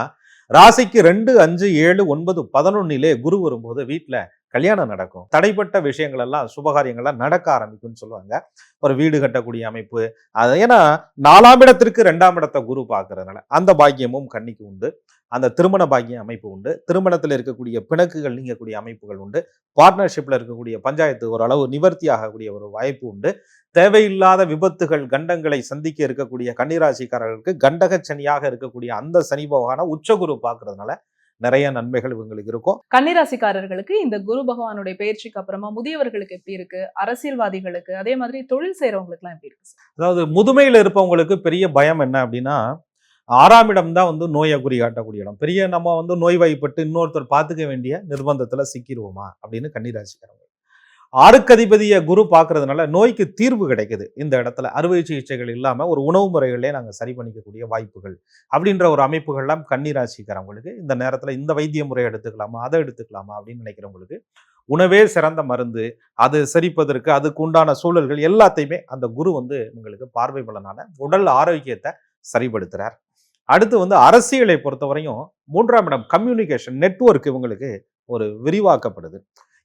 B: ராசிக்கு 2 5 7 9 11 குரு வரும்போது வீட்டுல கல்யாணம் நடக்கும். தடைப்பட்ட விஷயங்கள் எல்லாம் சுபகாரியங்கள்லாம் நடக்க ஆரம்பிக்கும்னு சொல்லுவாங்க. ஒரு வீடு கட்டக்கூடிய அமைப்பு, அது ஏன்னா 4ஆம் இடத்திற்கு 2ஆம் இடத்தை குரு பார்க்கறதுனால அந்த பாக்கியமும் கன்னிக்கு உண்டு. அந்த திருமண பாக்கிய அமைப்பு உண்டு. திருமணத்தில் இருக்கக்கூடிய பிணக்குகள் நீங்கக்கூடிய அமைப்புகள் உண்டு. பார்ட்னர்ஷிப்ல இருக்கக்கூடிய பஞ்சாயத்து ஓரளவு நிவர்த்தி ஆகக்கூடிய ஒரு வாய்ப்பு உண்டு. தேவையில்லாத விபத்துகள் கண்டங்களை சந்திக்க இருக்கக்கூடிய கன்னிராசிக்காரர்களுக்கு கண்டக சனியாக இருக்கக்கூடிய அந்த சனி பகவான உச்சகுரு பார்க்கறதுனால நிறைய நன்மைகள் இவங்களுக்கு இருக்கும்.
A: கன்னிராசிக்காரர்களுக்கு இந்த குரு பகவானுடைய பயிற்சிக்கு அப்புறமா முதியவர்களுக்கு எப்படி இருக்கு, அரசியல்வாதிகளுக்கு, அதே மாதிரி தொழில் செய்யறவங்களுக்கு எல்லாம் எப்படி இருக்கு?
B: அதாவது முதுமையில் இருப்பவங்களுக்கு பெரிய பயம் என்ன அப்படின்னா, 6ஆம் இடம் தான் வந்து நோயை குறி காட்டக்கூடிய இடம். பெரிய நம்ம வந்து நோய்வாய்ப்பட்டு இன்னொருத்தர் பார்த்துக்க வேண்டிய நிர்பந்தத்துல சிக்கிடுவோமா அப்படின்னு கன்னிராசிக்காரங்க. 6க்கு அதிபதியை குரு பார்க்கறதுனால நோய்க்கு தீர்வு கிடைக்குது. இந்த இடத்துல அறுவை சிகிச்சைகள் இல்லாம ஒரு உணவு முறைகளே நாங்க சரி பண்ணிக்கக்கூடிய வாய்ப்புகள் அப்படின்ற ஒரு அமைப்புகள்லாம் கன்னிராசிக்காரவங்களுக்கு இந்த நேரத்துல இந்த வைத்திய முறை எடுத்துக்கலாமா, அதை எடுத்துக்கலாமா அப்படின்னு நினைக்கிறவங்களுக்கு உணவே சிறந்த மருந்து. அது சரிப்பதற்கு அதுக்கு உண்டான சூழல்கள் எல்லாத்தையுமே அந்த குரு வந்து உங்களுக்கு பார்வை பலனான உடல் ஆரோக்கியத்தை சரிப்படுத்துறார். அடுத்து வந்து அரசியலை பொறுத்தவரையும் 3ஆம் இடம் கம்யூனிகேஷன் நெட்வொர்க் இவங்களுக்கு ஒரு விரிவாக்கப்படுது.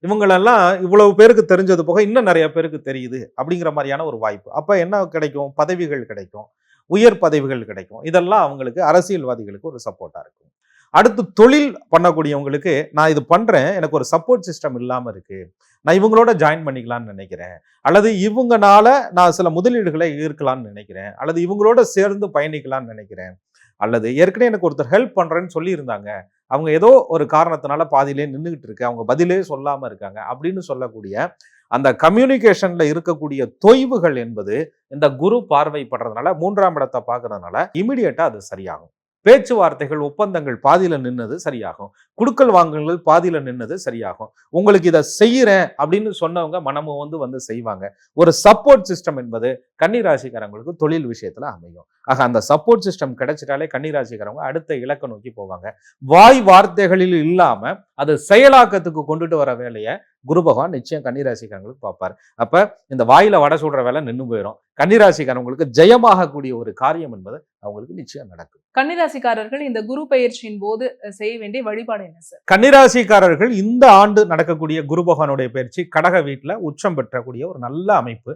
B: இவங்களெல்லாம் இவ்வளவு பேருக்கு தெரிஞ்சது போக இன்னும் நிறைய பேருக்கு தெரியுது அப்படிங்கிற மாதிரியான ஒரு வாய்ப்பு. அப்ப என்ன கிடைக்கும்? பதவிகள் கிடைக்கும், உயர் பதவிகள் கிடைக்கும். இதெல்லாம் அவங்களுக்கு அரசியல்வாதிகளுக்கு ஒரு சப்போர்ட்டா இருக்கும். அடுத்து தொழில் பண்ணக்கூடியவங்களுக்கு நான் இது பண்றேன், எனக்கு ஒரு சப்போர்ட் சிஸ்டம் இல்லாம இருக்கு, நான் இவங்களோட ஜாயின் பண்ணிக்கலாம்னு நினைக்கிறேன், அல்லது இவங்கனால நான் சில முதலீடுகளை ஈர்க்கலாம்னு நினைக்கிறேன், அல்லது இவங்களோட சேர்ந்து பயணிக்கலாம்னு நினைக்கிறேன், அல்லது ஏற்கனவே எனக்கு ஒருத்தர் ஹெல்ப் பண்றேன்னு சொல்லி இருந்தாங்க, அவங்க ஏதோ ஒரு காரணத்தினால பாதியிலே நின்றுகிட்டு இருக்கு, அவங்க பதிலே சொல்லாம இருக்காங்க அப்படின்னு சொல்லக்கூடிய அந்த கம்யூனிகேஷன்ல இருக்கக்கூடிய தொய்வுகள் என்பது இந்த குரு பார்வைப்படுறதுனால 3ஆம் இடத்தை பார்க்கறதுனால இமிடியேட்டா அது சரியாகும். பேச்சுவார்த்தைகள் ஒப்பந்தங்கள் பாதியில நின்னது சரியாகும். குடுக்கல் வாங்கல்கள் பாதியில நின்னது சரியாகும். உங்களுக்கு இதை செய்யறேன் அப்படின்னு சொன்னவங்க மனமும் வந்து செய்வாங்க. ஒரு சப்போர்ட் சிஸ்டம் என்பது கன்னிராசிக்காரங்களுக்கு தொழில் விஷயத்துல அமையும். ஆக அந்த சப்போர்ட் சிஸ்டம் கிடைச்சிட்டாலே கன்னிராசிக்காரங்க அடுத்த இலக்கை நோக்கி போவாங்க. வாய் வார்த்தைகளில் இல்லாம அதை செயலாக்கத்துக்கு கொண்டுட்டு வர வேலையை குரு பகவான் நிச்சயம் கன்னிராசிக்காரங்களுக்கு பார்ப்பார். அப்ப இந்த வாயில வடை சுடுற வேலை நின்று போயிடும். கன்னிராசிக்காரங்களுக்கு ஜெயமாகக்கூடிய ஒரு காரியம் என்பது அவங்களுக்கு நிச்சயம் நடக்கும்.
A: கன்னிராசிக்காரர்கள் இந்த குரு பயிற்சியின் போது செய்ய வேண்டிய வழிபாடு என்ன சார்?
B: கன்னிராசிக்காரர்கள் இந்த ஆண்டு நடக்கக்கூடிய குரு பகவானுடைய பயிற்சி கடக வீட்டுல உச்சம் பெற்றக்கூடிய ஒரு நல்ல அமைப்பு.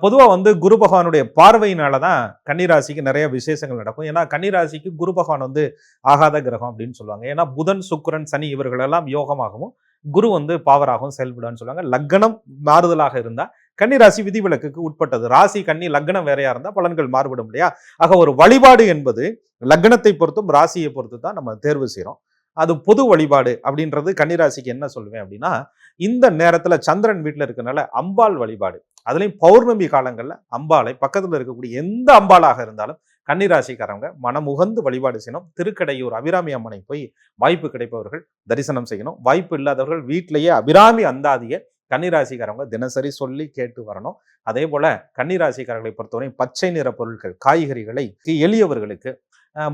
B: பொதுவா வந்து குரு பகவானுடைய பார்வையினால தான் கன்னிராசிக்கு நிறைய விசேஷங்கள் நடக்கும். ஏன்னா கன்னிராசிக்கு குரு பகவான் வந்து ஆகாத கிரகம் அப்படின்னு சொல்லுவாங்க. ஏன்னா புதன், சுக்கிரன், சனி இவர்கள் எல்லாம் யோகமாகவும் குரு வந்து பாவராகவும் செயல்படுன்னு சொல்லுவாங்க. லக்னம் மாறுதலாக இருந்தா கன்னிராசி விதிவிலக்குக்கு உட்பட்டது. ராசி கன்னி லக்னம் வேறையா இருந்தா பலன்கள் மாறுபடும் இல்லையா? ஆக ஒரு வழிபாடு என்பது லக்னத்தை பொறுத்தும் ராசியை பொறுத்து தான் நம்ம தேர்வு செய்யறோம். அது பொது வழிபாடு அப்படின்றது கன்னிராசிக்கு என்ன சொல்லுவேன் அப்படின்னா, இந்த நேரத்துல சந்திரன் வீட்டுல இருக்கனால அம்பாள் வழிபாடு, அதுலயும் பௌர்ணமி காலங்கள்ல அம்பாளை பக்கத்துல இருக்கக்கூடிய எந்த அம்பாளாக இருந்தாலும் கன்னிராசிக்காரங்க மனமுகந்து வழிபாடு செய்யணும். திருக்கடையூர் அபிராமி அம்மனை போய் வாய்ப்பு கிடைப்பவர்கள் தரிசனம் செய்யணும். வாய்ப்பு இல்லாதவர்கள் வீட்டிலேயே அபிராமி அந்தாதியை கன்னிராசிக்காரங்க தினசரி சொல்லி கேட்டு வரணும். அதே போல கன்னிராசிக்காரர்களை பொறுத்தவரை பச்சை நிற பொருட்கள், காய்கறிகளை எளியவர்களுக்கு,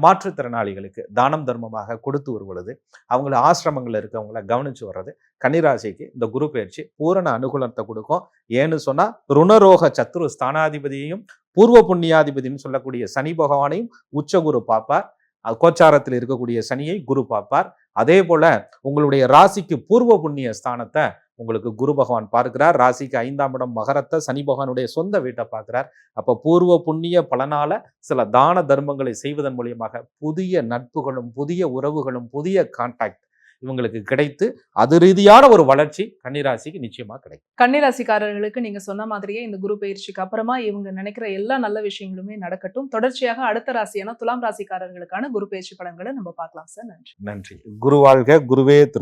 B: மாற்றுத்திறனாளிகளுக்கு தானம் தர்மமாக கொடுத்து வருவது, அவங்கள ஆசிரமங்கள்ல இருக்கவங்கள கவனிச்சு வர்றது கன்னிராசிக்கு இந்த குரு பயிற்சி பூரண அனுகூலத்தை கொடுக்கும். ஏன்னு சொன்னா ருணரோக சத்ரு ஸ்தானாதிபதியையும் பூர்வ புண்ணியாதிபதினு சொல்லக்கூடிய சனி பகவானையும் உச்சகுரு பார்ப்பார். கோச்சாரத்தில் இருக்கக்கூடிய சனியை குரு பார்ப்பார். அதே போல உங்களுடைய ராசிக்கு பூர்வ புண்ணிய ஸ்தானத்தை உங்களுக்கு குரு பகவான் பார்க்கிறார். ராசிக்கு 5ஆம் இடம் மகரத்தை சனி பகவானுடைய சொந்த வீட்டை பார்க்கிறார். அப்ப பூர்வ புண்ணிய பலனால சில தான தர்மங்களை செய்வதன் மூலியமாக புதிய நட்புகளும் புதிய உறவுகளும் புதிய கான்டாக்ட் இவங்களுக்கு கிடைத்து அது ரீதியான ஒரு வளர்ச்சி கன்னிராசிக்கு நிச்சயமா கிடைக்கும்.
A: கன்னிராசிக்காரர்களுக்கு நீங்க சொன்ன மாதிரியே இந்த குரு பயிற்சிக்கு அப்புறமா இவங்க நினைக்கிற எல்லா நல்ல விஷயங்களுமே நடக்கட்டும். தொடர்ச்சியாக அடுத்த ராசியான துலாம் ராசிக்காரர்களுக்கான குரு பயிற்சி பலன்களை நம்ம பார்க்கலாம் சார். நன்றி.
B: நன்றி. குரு வாழ்க, குருவே துணை.